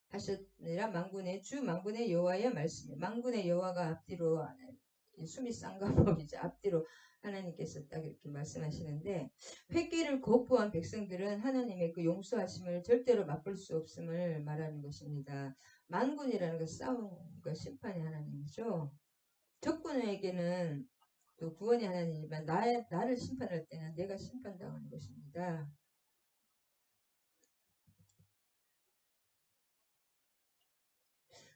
하셨느라 만군의 주 만군의 여호와의 말씀이 만군의 여호와가 앞뒤로 숨이 쌍가법이죠. 앞뒤로 하나님께서 딱 이렇게 말씀하시는데 회개를 거부한 백성들은 하나님의 그 용서하심을 절대로 맛볼 수 없음을 말하는 것입니다. 만군이라는 건 싸움과 심판의 하나님이죠. 적군에게는 또 구원이 하나님이지만 나를 심판할 때는 내가 심판당하는 것입니다.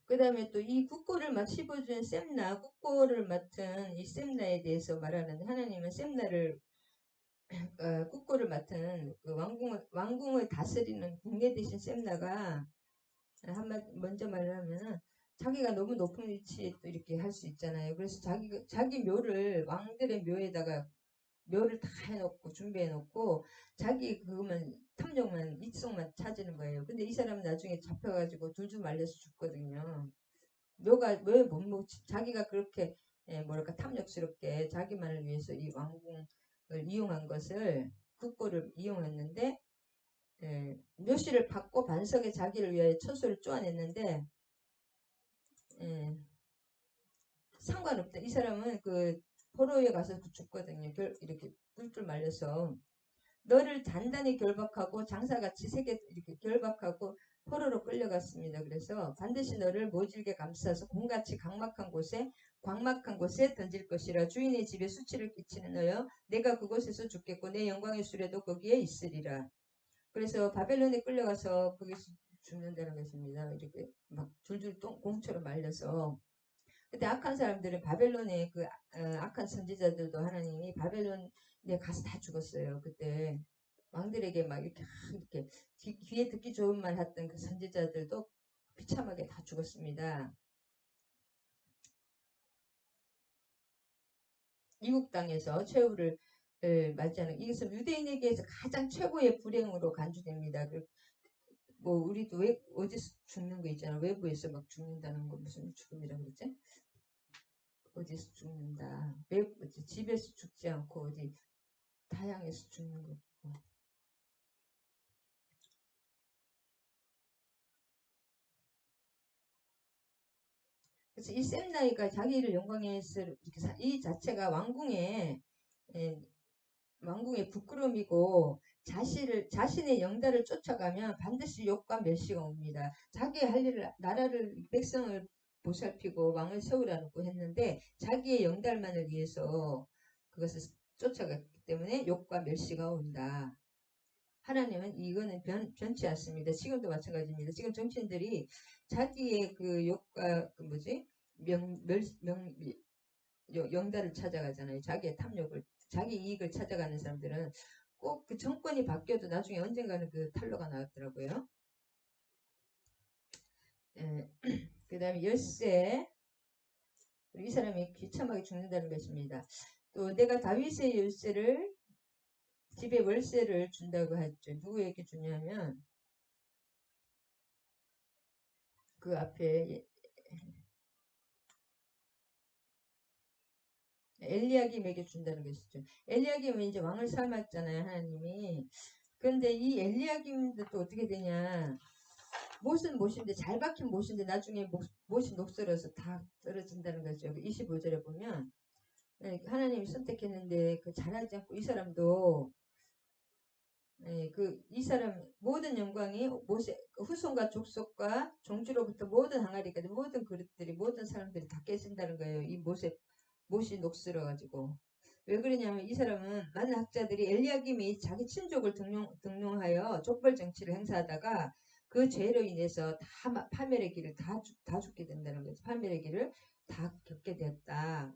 그 다음에 또 이 국고를 막 씹어준 셈나 국고를 맡은 이 셈나에 대해서 말하는 하나님은 셈나를 국고를 맡은 그 왕궁을 다스리는 국내 대신 셈나가 먼저 말을 하면은 자기가 너무 높은 위치에 또 이렇게 할 수 있잖아요. 그래서 자기 묘를 왕들의 묘에다가 묘를 다 해놓고 준비해놓고 자기 그거만 탐욕만 이성만 찾는 거예요. 근데 이 사람은 나중에 잡혀가지고 둘둘 말려서 죽거든요. 묘가 왜 못 먹지? 자기가 그렇게 뭐랄까 탐욕스럽게 자기만을 위해서 이 왕궁을 이용한 것을 국고를 이용했는데 묘씨를 받고 반석에 자기를 위하여 처소를 쪼아냈는데 상관없다. 이 사람은 그 포로에 가서 죽거든요. 이렇게 뿔뿔 말려서 너를 단단히 결박하고 장사같이 세게 이렇게 결박하고 포로로 끌려갔습니다. 그래서 반드시 너를 모질게 감싸서 곰같이 광막한 곳에 던질 것이라 주인의 집에 수치를 끼치는 너여 내가 그곳에서 죽겠고 내 영광의 수레도 거기에 있으리라. 그래서 바벨론에 끌려가서 거기서 죽는다는 것입니다. 이렇게 막 줄줄 공처럼 말려서 그때 악한 사람들은 바벨론의 그 악한 선지자들도 하나님이 바벨론에 가서 다 죽었어요. 그때 왕들에게 막 이렇게 귀에 듣기 좋은 말 했던 그 선지자들도 비참하게 다 죽었습니다. 이국 땅에서 최후를 맞이하는 이것은 유대인에게서 가장 최고의 불행으로 간주됩니다. 뭐 우리도 왜 어디서 죽는 거 있잖아. 외부에서 막 죽는다는 거 무슨 죽음이라고 그러지? 어디서 죽는다. 집에서 죽지 않고 어디 타향에서 죽는 거. 그래서 이 셈나이가 자기를 영광에 이 자체가 왕궁의 부끄러움이고 자신의 영달을 쫓아가면 반드시 욕과 멸시가 옵니다. 자기 할 일을 나라를 백성을 보살피고 왕을 세우라고 했는데 자기의 영달만을 위해서 그것을 쫓아갔기 때문에 욕과 멸시가 온다. 하나님은 이거는 변치 않습니다. 지금도 마찬가지입니다. 지금 정치인들이 자기의 그 욕과 그 뭐지 영달을 찾아가잖아요. 자기의 탐욕을 자기 이익을 찾아가는 사람들은 꼭 그 정권이 바뀌어도 나중에 언젠가는 그 탈로가 나왔더라고요. 그 다음에 열쇠 이 사람이 귀참하게 죽는다는 것입니다. 또 내가 다윗의 열쇠를 집에 월세를 준다고 했죠. 누구에게 주냐면 그 앞에 엘리야김에게 준다는 것이죠. 엘리야김은 이제 왕을 삼았잖아요. 하나님이. 그런데 이 엘리야김도 또 어떻게 되냐. 못은 못인데 잘 박힌 못인데 나중에 못이 녹슬어서 다 떨어진다는 거죠. 25절에 보면 하나님이 선택했는데 그 잘하지 않고 이 사람도 이 사람 모든 영광이 모세 후손과 족속과 종주로부터 모든 항아리까지 모든 그릇들이 모든 사람들이 다 깨진다는 거예요. 이 못이 녹슬어가지고 왜 그러냐면 이 사람은 많은 학자들이 엘리야김이 자기 친족을 등용하여 족벌 정치를 행사하다가 그 죄로 인해서 다 파멸의 길을 다 죽게 된다는 거죠. 파멸의 길을 다 겪게 되었다.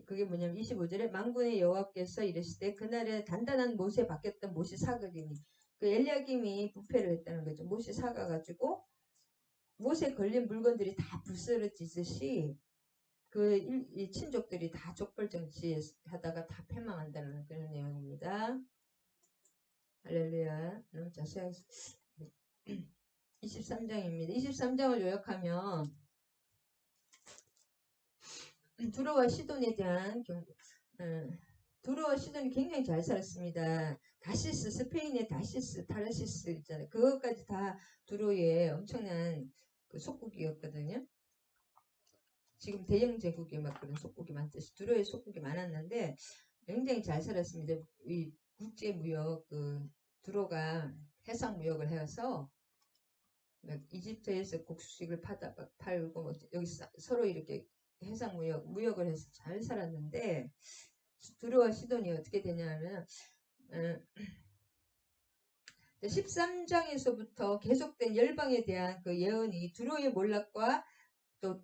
그게 뭐냐면 25절에 만군의 여호와께서 이르시되 그날에 단단한 못에 박혔던 못이 사거리니 그 엘리야김이 부패를 했다는 거죠. 못이 사가가지고 못에 걸린 물건들이 다 부스러지듯이 이 친족들이 다 족벌정치 하다가 다 패망한다는 그런 내용입니다. 할렐루야. 너무 자세하게 23장입니다. 23장을 요약하면 두로와 시돈에 대한 두로와 시돈이 굉장히 잘 살았습니다. 다시스, 스페인의 다시스, 타르시스 있잖아요. 그것까지 다 두로의 엄청난 그 속국이었거든요. 지금 대영 제국이 막 그런 속국이 많듯이 두로의 속국이 많았는데 굉장히 잘 살았습니다. 이 국제 무역 두로가 해상 무역을 해서 이집트에서 곡식을 팔고 여기 서로 이렇게 해상 무역을 해서 잘 살았는데 두로와 시돈이 어떻게 되냐면 13장에서부터 계속된 열방에 대한 그 예언이 두로의 몰락과 또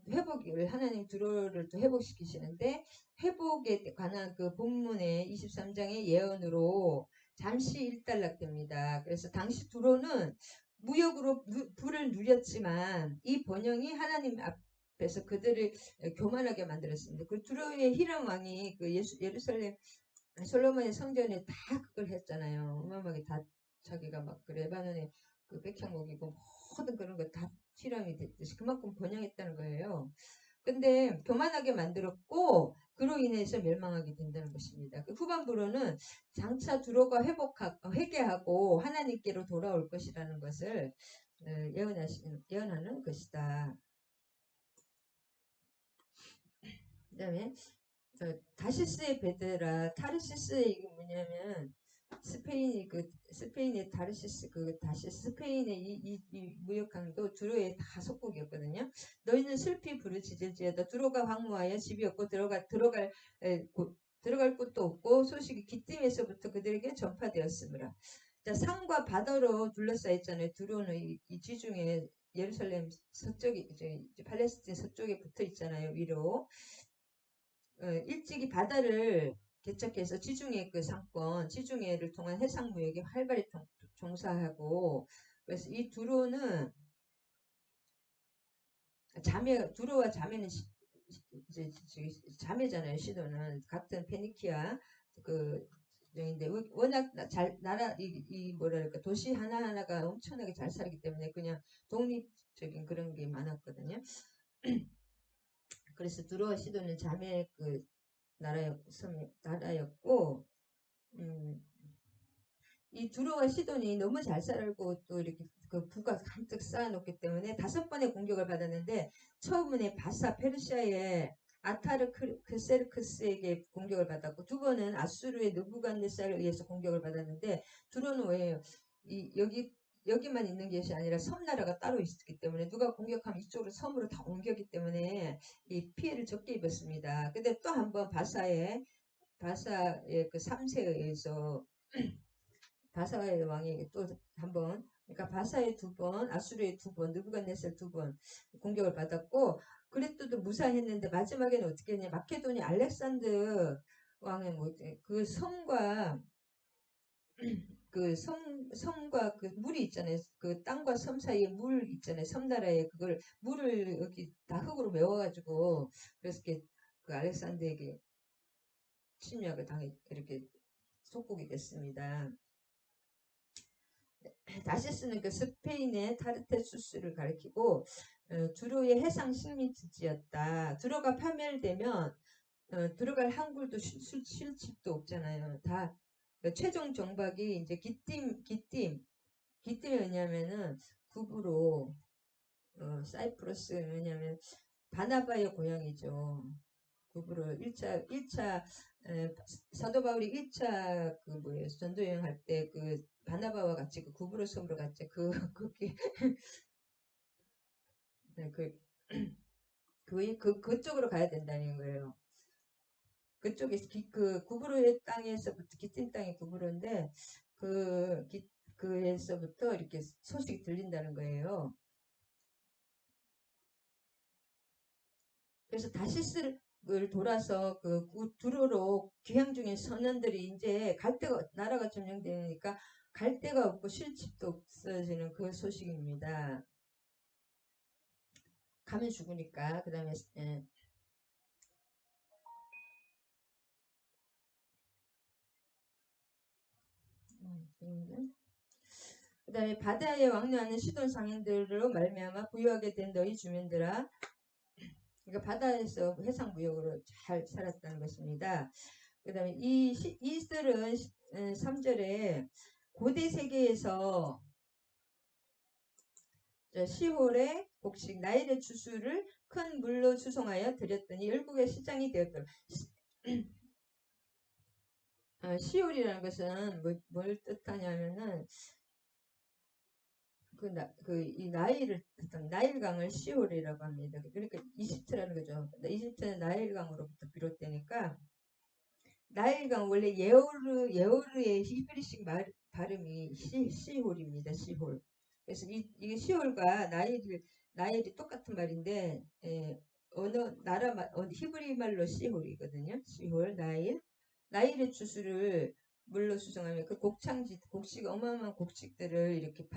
하나님 두로를 또 회복시키시는데 회복에 관한 그 본문의 23장의 예언으로 잠시 일단락됩니다. 그래서 당시 두로는 무역으로 부를 누렸지만 이 번영이 하나님 앞에서 그들을 교만하게 만들었습니다. 그 두로의 히람 왕이 그 예루살렘 솔로몬의 성전에 다 그걸 했잖아요. 어마어마하게 다 자기가 막 그 레바논의 그 백향목이고 모든 그런 거 다 실험이 됐듯이 그만큼 번영했다는 거예요. 근데 교만하게 만들었고 그로 인해서 멸망하게 된다는 것입니다. 그 후반부로는 장차 두로가 회개하고 하나님께로 돌아올 것이라는 것을 예언하는 것이다. 그 다음에 다시스의 베드라 타르시스의 이게 뭐냐면 스페인의 다르시스 스페인의 이 무역강도 두로의 다 속국이었거든요. 너희는 슬피 부르짖을지어다 두로가 황무하여 집이 없고 들어갈 곳도 없고 소식이 기띔에서부터 그들에게 전파되었으므라. 자, 산과 바다로 둘러싸였잖아요. 두로는 이 지중해 예루살렘 서쪽에 이제 팔레스틴 서쪽에 붙어 있잖아요. 위로. 일찍이 바다를 개척해서 지중해 그 상권, 지중해를 통한 해상 무역에 활발히 종사하고 그래서 이 두로는 두로와 자매는 이제 자매잖아요. 시도는 같은 페니키아 그 인데 워낙 이 뭐랄까 도시 하나하나가 엄청나게 잘 살기 때문에 그냥 독립적인 그런 게 많았거든요. 그래서 두로와 시도는 자매 그 나라였고 이 두로와 시돈이 너무 잘 살고 또 이렇게 그 부가 간뜩 쌓아놓기 때문에 5번의 공격을 받았는데 처음에 바사 페르시아의 아타르크세르크스에게 공격을 받았고 2번은 아수르의 느부갓네살에 의해서 공격을 받았는데 두로는 왜 여기만 있는 것이 아니라 섬나라가 따로 있었기 때문에 누가 공격하면 이쪽으로 섬으로 다 옮겼기 때문에 이 피해를 적게 입었습니다. 근데 또 한 번 바사의 그 3세에 의해서 바사의 왕에게 또 한 번, 그러니까 바사의 2번, 아수르의 2번, 느부갓네살 2번 공격을 받았고 그랬어도 무사했는데 마지막에는 어떻게 했냐? 마케도니 알렉산드 왕의 그 섬과 섬과 그 물이 있잖아요. 그 땅과 섬 사이에 물 있잖아요. 섬나라에 그걸 물을 여기 다 흙으로 메워가지고 그래서 그 알렉산드에게 침략을 이렇게 속국이 됐습니다. 다시스는 그 스페인의 타르테수스를 가리키고 두로의 해상 식민지였다. 두로가 파멸되면 들어갈 항구도 실집도 없잖아요. 다 최종 정박이 이제 기띔이 왜냐면은 구브로 사이프러스 왜냐면 바나바의 고향이죠. 구브로 1차 사도 바울이 1차 그 뭐예요 전도 여행할 때 그 바나바와 같이 그 구브로 섬으로 갔죠. 거기 네, 그쪽으로 가야 된다는 거예요. 그쪽에 그 구브로의 땅에서부터 기띔 땅이 구브로인데 그에서부터 이렇게 소식이 들린다는 거예요. 그래서 다시스를 돌아서 그 두로로 귀향 중인 선원들이 이제 갈 데가 나라가 점령되니까 갈 데가 없고 쉴 집도 없어지는 그 소식입니다. 가면 죽으니까. 그 다음에 그 다음에 바다에 왕래하는 시돈 상인들로 말미암아 부유하게 된 너희 주민들아. 그러니까 바다에서 해상 무역으로 잘 살았다는 것입니다. 그 다음에 이들은 3절에 고대 세계에서 시홀의 곡식 나일의 주수를 큰 물로 수송하여 들였더니 열국의 시장이 되었더라. 시홀이라는 것은 뭘 뜻하냐면은 이 나일을 뜻한 나일강을 시홀이라고 합니다. 그러니까 이집트라는 거죠. 이집트는 나일강으로부터 비롯되니까 나일강 원래 예오르의 히브리식 발음이 시홀입니다. 시홀. 그래서 이게 시홀과 나일이 똑같은 말인데 어느 나라 히브리 말로 시홀이거든요. 시홀 나일의 주수를 물로 수정하면 그 곡식 어마어마한 곡식들을 이렇게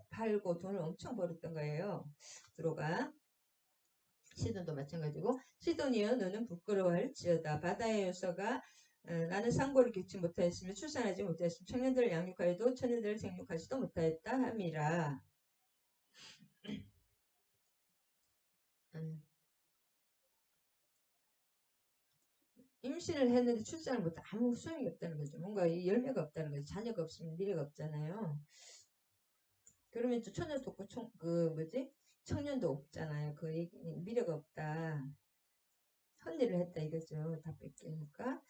팔고 돈을 엄청 벌었던 거예요. 드로가 시돈도 마찬가지고 시돈이여 너는 부끄러워할지어다 바다의 요소가 나는 상고를 겪지 못하였으며 출산하지 못하였으며 청년들을 양육하여도 처녀들을 생육하지도 못하였다 함이라. 임신을 했는데 출산을 못해 아무 소용이 없다는 거죠. 뭔가 이 열매가 없다는 거죠. 자녀가 없으면 미래가 없잖아요. 그러면 또 처녀도 없고 청년도 없잖아요. 그 얘기는 미래가 없다. 헌일을 했다 이거죠. 다 뺏기니까.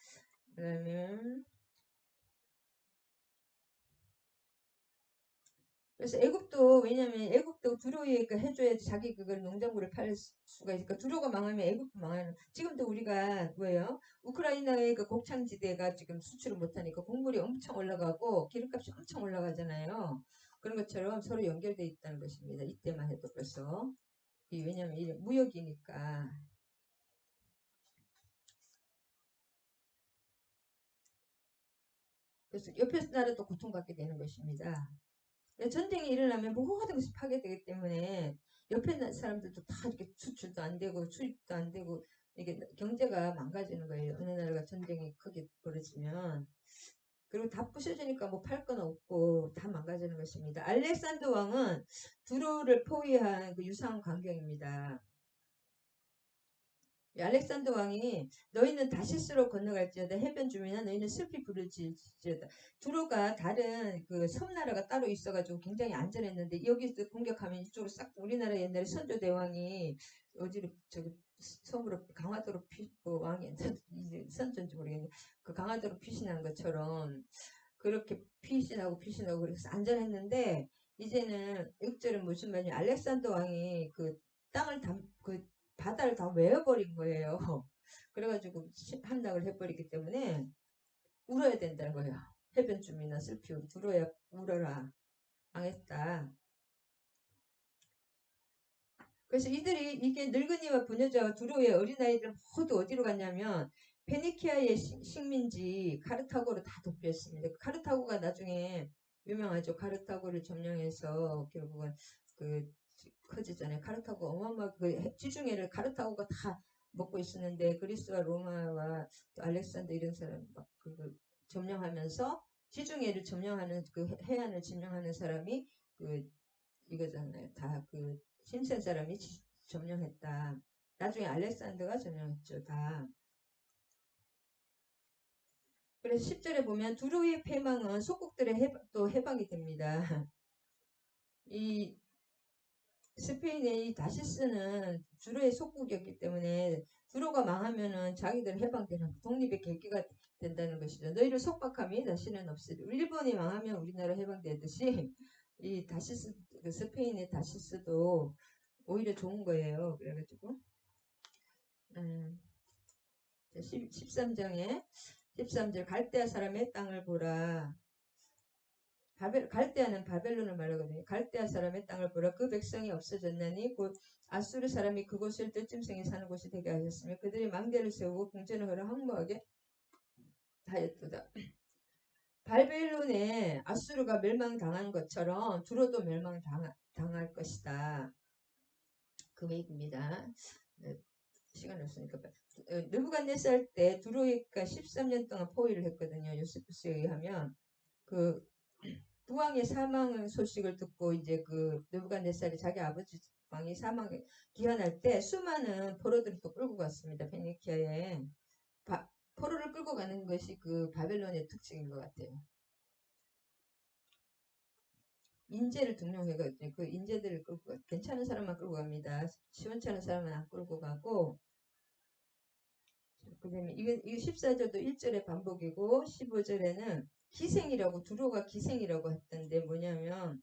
그러면 그래서 애국도 왜냐면 애국도 두로이가 해줘야지 자기 그걸 농작물을 팔 수가 있으니까 두로가 망하면 애국도 망하는. 지금도 우리가 뭐예요? 우크라이나의 그 곡창지대가 지금 수출을 못하니까 곡물이 엄청 올라가고 기름값이 엄청 올라가잖아요. 그런 것처럼 서로 연결돼 있다는 것입니다. 이때만 해도 벌써. 왜냐면 이게 무역이니까. 그래서 옆에 나라도 고통받게 되는 것입니다. 전쟁이 일어나면 모든 것이 파괴되기 때문에 옆에 사람들도 다 이렇게 수출도 안 되고 수입도 안 되고 이게 경제가 망가지는 거예요. 어느 나라가 전쟁이 크게 벌어지면. 그리고 다 부셔지니까 뭐 팔 건 없고 다 망가지는 것입니다. 알렉산더 왕은 두로를 포위한 그 유사한 광경입니다. 알렉산더 왕이 너희는 다시스로 건너갈지어다 해변 주민아 너희는 슬피 부를지어다. 두로가 다른 그 섬나라가 따로 있어가지고 굉장히 안전했는데 여기서 공격하면 이쪽으로 싹 우리나라 옛날에 선조 대왕이 어디로 저기 섬으로 강화도로 왕이 이제 선조인지 모르겠네. 그 강화도로 피신한 것처럼 그렇게 피신하고 그래서 안전했는데 이제는 6절은 무슨 말이냐 알렉산더 왕이 그 땅을 그 바다를 다 메워버린 거예요. 그래가지고 함락을 해버리기 때문에 울어야 된다는 거예요. 해변 주민아 슬피 울어라. 망했다. 그래서 이게 늙은이와 부녀자와 두로의 어린아이들 모두 어디로 갔냐면 페니키아의 식민지 카르타고로 다 도피했습니다. 카르타고가 나중에 유명하죠. 카르타고를 점령해서 결국은 그 커지잖아요. 카르타고 어마어마하게 그 지중해를 카르타고가 다 먹고 있었는데 그리스와 로마와 알렉산더 이런 사람 그 점령하면서 지중해를 점령하는 그 해안을 점령하는 사람이 그 이거잖아요. 다 그 신센 사람이 점령했다. 나중에 알렉산더가 점령했죠. 다. 그래서 10절에 보면 두로의 패망은 속국들의 또 해방이 됩니다. 이 스페인의 이 다시스는 두로의 속국이었기 때문에 두로가 망하면은 자기들 해방되는 독립의 계기가 된다는 것이죠. 너희를 속박함이 다시는 없으리. 일본이 망하면 우리나라 해방되듯이 이 다시스 그 스페인의 다시스도 오히려 좋은 거예요. 그래가지고 13장에 13절 갈대아 사람의 땅을 보라. 갈대아는 바벨론을 말하거든요. 갈대아 사람의 땅을 보라. 그 백성이 없어졌나니 곧 아수르 사람이 그곳을 뜰짐승이 사는 곳이 되게 하셨으며 그들이 망대를 세우고 궁전을 걸어 항모하게 하였도다. 바벨론에 아수르가 멸망당한 것처럼 두로도 멸망당할 것이다. 그 얘기입니다. 시간 없으니까. 느부갓네살 때 두로이가 13년 동안 포위를 했거든요. 요세푸스에 의하면 그 부왕의 사망 소식을 듣고 이제 그 느부갓네살이 자기 아버지 왕이 사망에 기한할 때 수많은 포로들을 또 끌고 갔습니다. 페니키아에 포로를 끌고 가는 것이 그 바벨론의 특징인 것 같아요. 인재를 등용해가지고 그 인재들을 끌고 괜찮은 사람만 끌고 갑니다. 시원찮은 사람은 안 끌고 가고 그 다음에 이게 14절도 1절의 반복이고 15절에는 기생이라고 두로가 기생이라고 했던데 뭐냐면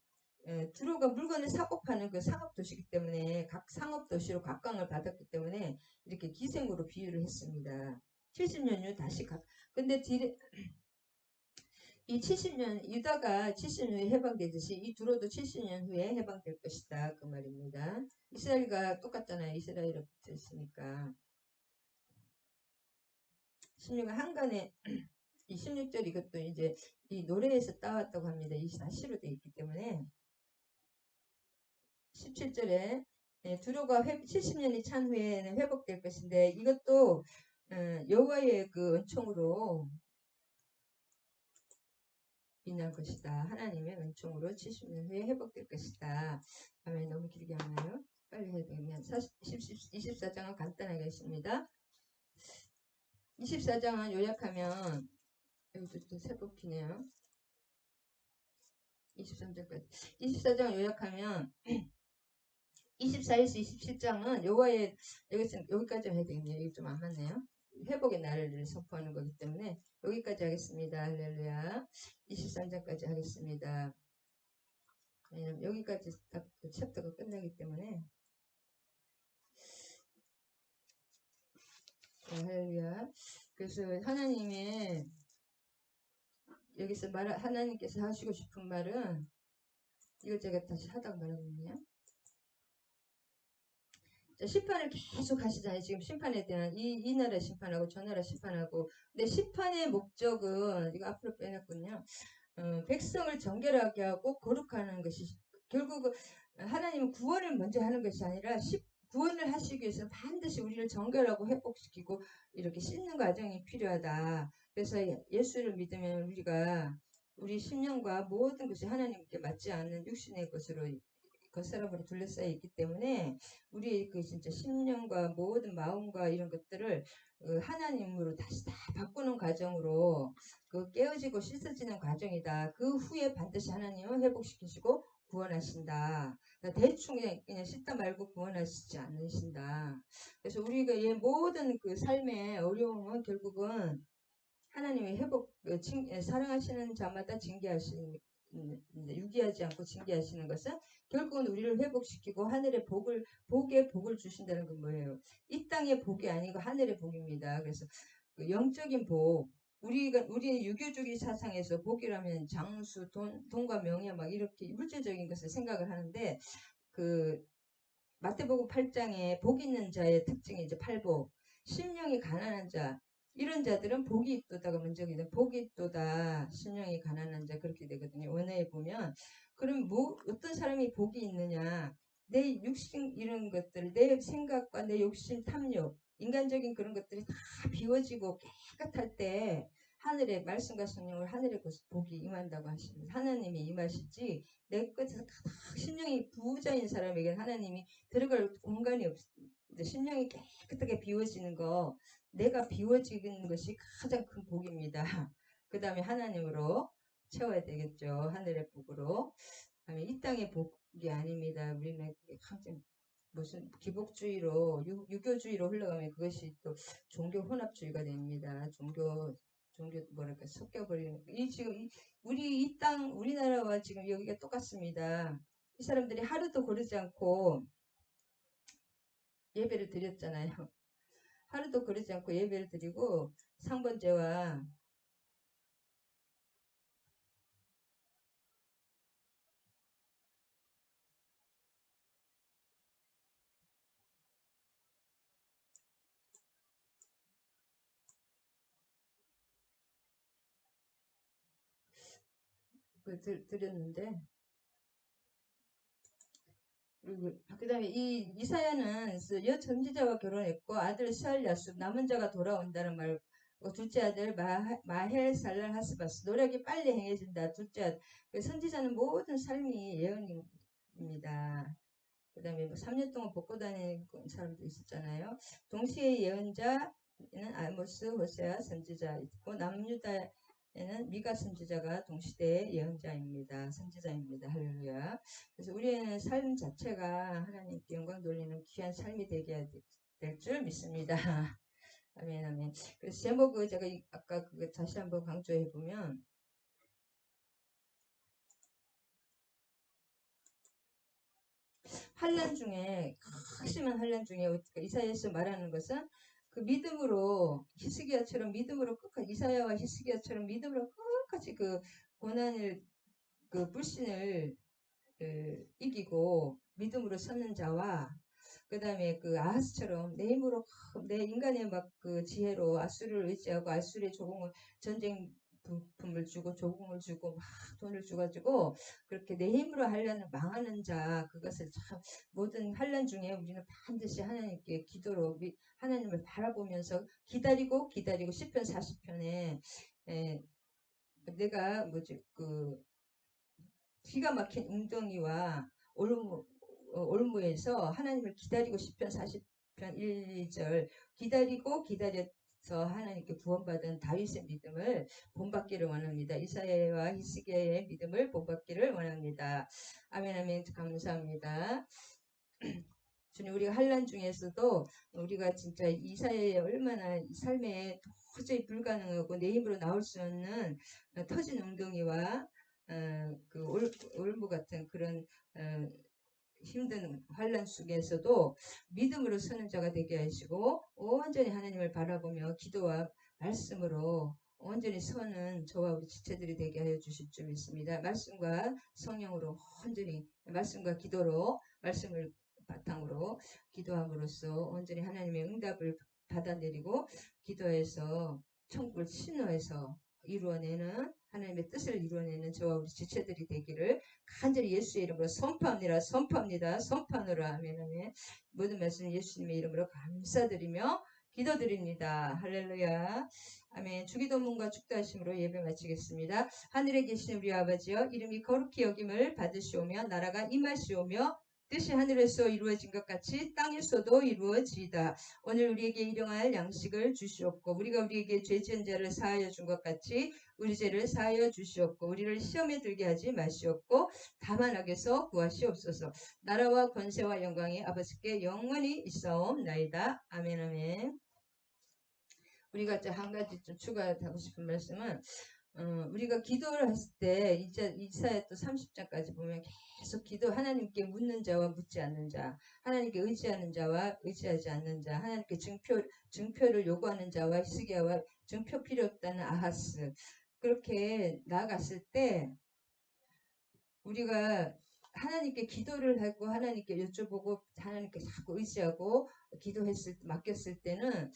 두로가 물건을 사고 파는 그 상업도시이기 때문에 각 상업도시로 각광을 받았기 때문에 이렇게 기생으로 비유를 했습니다. 70년 후 다시 근데 이 70년 유다가 70년 후에 해방되듯이 이 두로도 70년 후에 해방될 것이다 그 말입니다. 이스라엘과 똑같잖아요. 이스라엘에 붙어 있으니까. 16은 한간에 이 16절 이것도 이제 이 노래에서 따왔다고 합니다. 이 사시로 되어 있기 때문에 17절에 두로가 70년이 찬 후에는 회복될 것인데 이것도 여호와의 그 은총으로 인할 것이다. 하나님의 은총으로 70년 후에 회복될 것이다. 다음에 너무 길게 하나요? 빨리 해야 되면 24장은 간단하게 했습니다. 24장은 요약하면 여기도 또 세법기네요. 23장까지 24장을 요약하면 24에서 27장은 여호와의 여기까지 해야 되겠네요. 이게 좀 안 맞네요. 회복의 날을 선포하는 거기 때문에 여기까지 하겠습니다. 할렐루야. 23장까지 하겠습니다. 왜냐면 여기까지 딱 그 챕터가 끝나기 때문에 할렐루야. 그래서 하나님의 여기서 하나님께서 하시고 싶은 말은 이걸 제가 다시 하다가 말하거든요. 심판을 계속 하시잖아요. 지금 심판에 대한 이 나라 심판하고 저 나라 심판하고 근데 심판의 목적은 이거 앞으로 빼놨군요. 백성을 정결하게 하고 거룩하는 것이 결국 하나님은 구원을 먼저 하는 것이 아니라 구원을 하시기 위해서는 반드시 우리를 정결하고 회복시키고 이렇게 씻는 과정이 필요하다. 그래서 예수를 믿으면 우리가 우리 심령과 모든 것이 하나님께 맞지 않는 육신의 것으로 겉사람으로 둘러싸여 있기 때문에 우리의 그 진짜 심령과 모든 마음과 이런 것들을 하나님으로 다시 다 바꾸는 과정으로 그 깨어지고 씻어지는 과정이다. 그 후에 반드시 하나님은 회복시키시고 구원하신다. 대충 그냥 씻다 말고 구원하시지 않으신다. 그래서 우리가 이 모든 그 삶의 어려움은 결국은 하나님의 사랑하시는 자마다 징계하시는 유기하지 않고 징계하시는 것은 결국은 우리를 회복시키고 하늘의 복의 복을 주신다는 건 뭐예요? 이 땅의 복이 아니고 하늘의 복입니다. 그래서 그 영적인 복, 우리의 유교주의 사상에서 복이라면 장수, 돈과 명예 막 이렇게 물질적인 것을 생각을 하는데 그 마태복음 8장에 복 있는 자의 특징이 이제 팔복, 심령이 가난한 자, 이런 자들은 복이 있도다가 먼저거든. 복이 있도다. 심령이 가난한 자 그렇게 되거든요. 원어에 보면 그럼 어떤 사람이 복이 있느냐? 내 육신 이런 것들, 내 생각과 내 욕심, 탐욕, 인간적인 그런 것들이 다 비워지고 깨끗할 때 하늘의 말씀과 성령을 하늘의 복이 임한다고 하십니다. 하나님이 임하시지 내 끝에서 가득 심령이 부자인 사람에게는 하나님이 들어갈 공간이 없습니다. 심령이 깨끗하게 비워지는 거 내가 비워지는 것이 가장 큰 복입니다. 그 다음에 하나님으로 채워야 되겠죠. 하늘의 복으로. 그다음에 이 땅의 복이 아닙니다. 우리는 항상 무슨 기복주의로 유교주의로 흘러가면 그것이 또 종교 혼합주의가 됩니다. 종교 뭐랄까 섞여버리는 지금 우리 이 땅 우리나라와 지금 여기가 똑같습니다. 이 사람들이 하루도 거르지 않고 예배를 드렸잖아요. 하루도 거르지 않고 예배를 드리고 상번제와 드렸는데, 그 다음에 이 이사야는 여 선지자와 결혼했고 아들 스알야수 남은 자가 돌아온다는 말, 둘째 아들 마헬 살랄 하스바스 노력이 빨리 행해진다. 둘째 아들, 선지자는 모든 삶이 예언입니다. 그 다음에 뭐 3년 동안 벗고 다니는 사람도 있었잖아요. 동시에 예언자는 아모스, 호세아 선지자 있고 남유다에는 미가 선지자가 동시대의 예언자입니다. 선지자입니다. 할렐루야. 그래서 우리의 삶 자체가 하나님께 영광 돌리는 귀한 삶이 되게 될 줄 믿습니다. 아멘, 아멘. 그래서 제목을 제가 아까 그거 다시 한번 강조해 보면, 환란 중에, 심한 환란 중에 이사야에서 말하는 것은 그 믿음으로 히스기야처럼 믿음으로 끝까지, 이사야와 히스기야처럼 믿음으로 끝까지 그 고난을, 그 불신을 이기고 믿음으로 섰는 자와, 그 다음에 그 아하스처럼 내 힘으로, 내 인간의 막 그 지혜로 아수르를 의지하고 아수르의 조공을, 전쟁 부품을 주고 조공을 주고 막 돈을 주가지고 그렇게 내 힘으로 하려는 망하는 자, 그것을 참 모든 환란 중에 우리는 반드시 하나님께 기도로 하나님을 바라보면서 기다리고 시편 40편에 내가 뭐지 그 기가 막힌 웅덩이와 올무에서 하나님을 기다리고 시편 40편 1, 2절 기다려서 하나님께 구원받은 다윗의 믿음을 본받기를 원합니다. 이사야와 히스기야의 믿음을 본받기를 원합니다. 아멘, 아멘. 감사합니다. 주님, 우리가 환란 중에서도 우리가 진짜 이사야의 얼마나 삶에 도저히 불가능하고 내 힘으로 나올 수 없는 터진 웅덩이와 그 올무 같은 그런 힘든 환란 속에서도 믿음으로 서는 자가 되게 하시고 온전히 하나님을 바라보며 기도와 말씀으로 온전히 서는 저와 우리 지체들이 되게 하여 주실 줄 믿습니다. 말씀과 성령으로 온전히 말씀과 기도로 말씀을 바탕으로 기도함으로써 온전히 하나님의 응답을 받아내리고 기도해서 천국을 신호해서 이루어내는 하나님의 뜻을 이루어내는 저와 우리 지체들이 되기를 간절히 예수의 이름으로 선포합니다. 아멘, 아멘. 모든 말씀 예수님의 이름으로 감사드리며 기도드립니다. 할렐루야. 아멘. 주기도문과 축도하심으로 예배 마치겠습니다. 하늘에 계신 우리 아버지여, 이름이 거룩히 여김을 받으시오며 나라가 임하시오며 뜻이 하늘에서 이루어진 것 같이 땅에서도 이루어지이다. 오늘 우리에게 일용할 양식을 주시옵고 우리가 우리에게 죄 지은 자를 사하여 준 것 같이 우리 죄를 사하여 주시옵고 우리를 시험에 들게 하지 마시옵고 다만 악에서 구하시옵소서. 나라와 권세와 영광이 아버지께 영원히 있사옵나이다. 아멘, 아멘. 우리가 이제 한 가지 좀 추가하고 싶은 말씀은 우리가 기도를 했을 때 이사야 또 30장까지 보면 계속 하나님께 묻는 자와 묻지 않는 자, 하나님께 의지하는 자와 의지하지 않는 자, 하나님께 증표를 요구하는 자와 히스기야와 증표 필요 없다는 아하스, 그렇게 나아갔을 때 우리가 하나님께 기도를 하고 하나님께 여쭤보고 하나님께 자꾸 의지하고 맡겼을 때는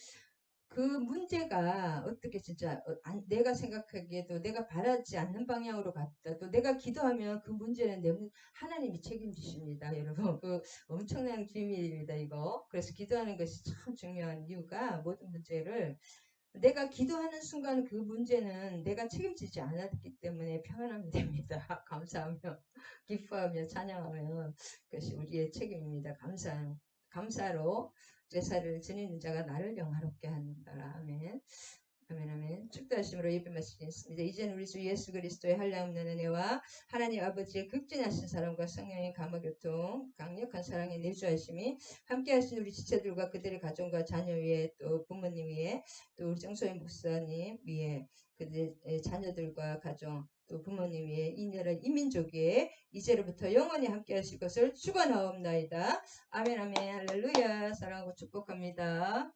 그 문제가 어떻게 진짜 내가 생각하기에도 내가 바라지 않는 방향으로 갔다. 또 내가 기도하면 그 문제는 하나님이 책임지십니다. 여러분, 그 엄청난 비밀입니다. 이거. 그래서 기도하는 것이 참 중요한 이유가 모든 문제를 내가 기도하는 순간 그 문제는 내가 책임지지 않았기 때문에 평안하면 됩니다. 감사하며 기뻐하며 찬양하면 그것이 우리의 책임입니다. 감사로 제사를 지니는 자가 나를 영화롭게 하는다. 아멘. 아멘, 아멘. 축도하심으로 예배 마치겠습니다. 이제는 우리 주 예수 그리스도의 한량없는 은혜와 하나님 아버지의 극진하신 사랑과 성령의 감화교통, 강력한 사랑의 내주하심이 함께하신 우리 지체들과 그들의 가정과 자녀 위에 또 부모님 위에 또 우리 정소희 목사님 위에 그들의 자녀들과 가정 또 부모님 위에 이 나라 이민족 위에 이제로부터 영원히 함께하실 것을 축원하옵나이다. 아멘, 아멘. 할렐루야. 사랑하고 축복합니다.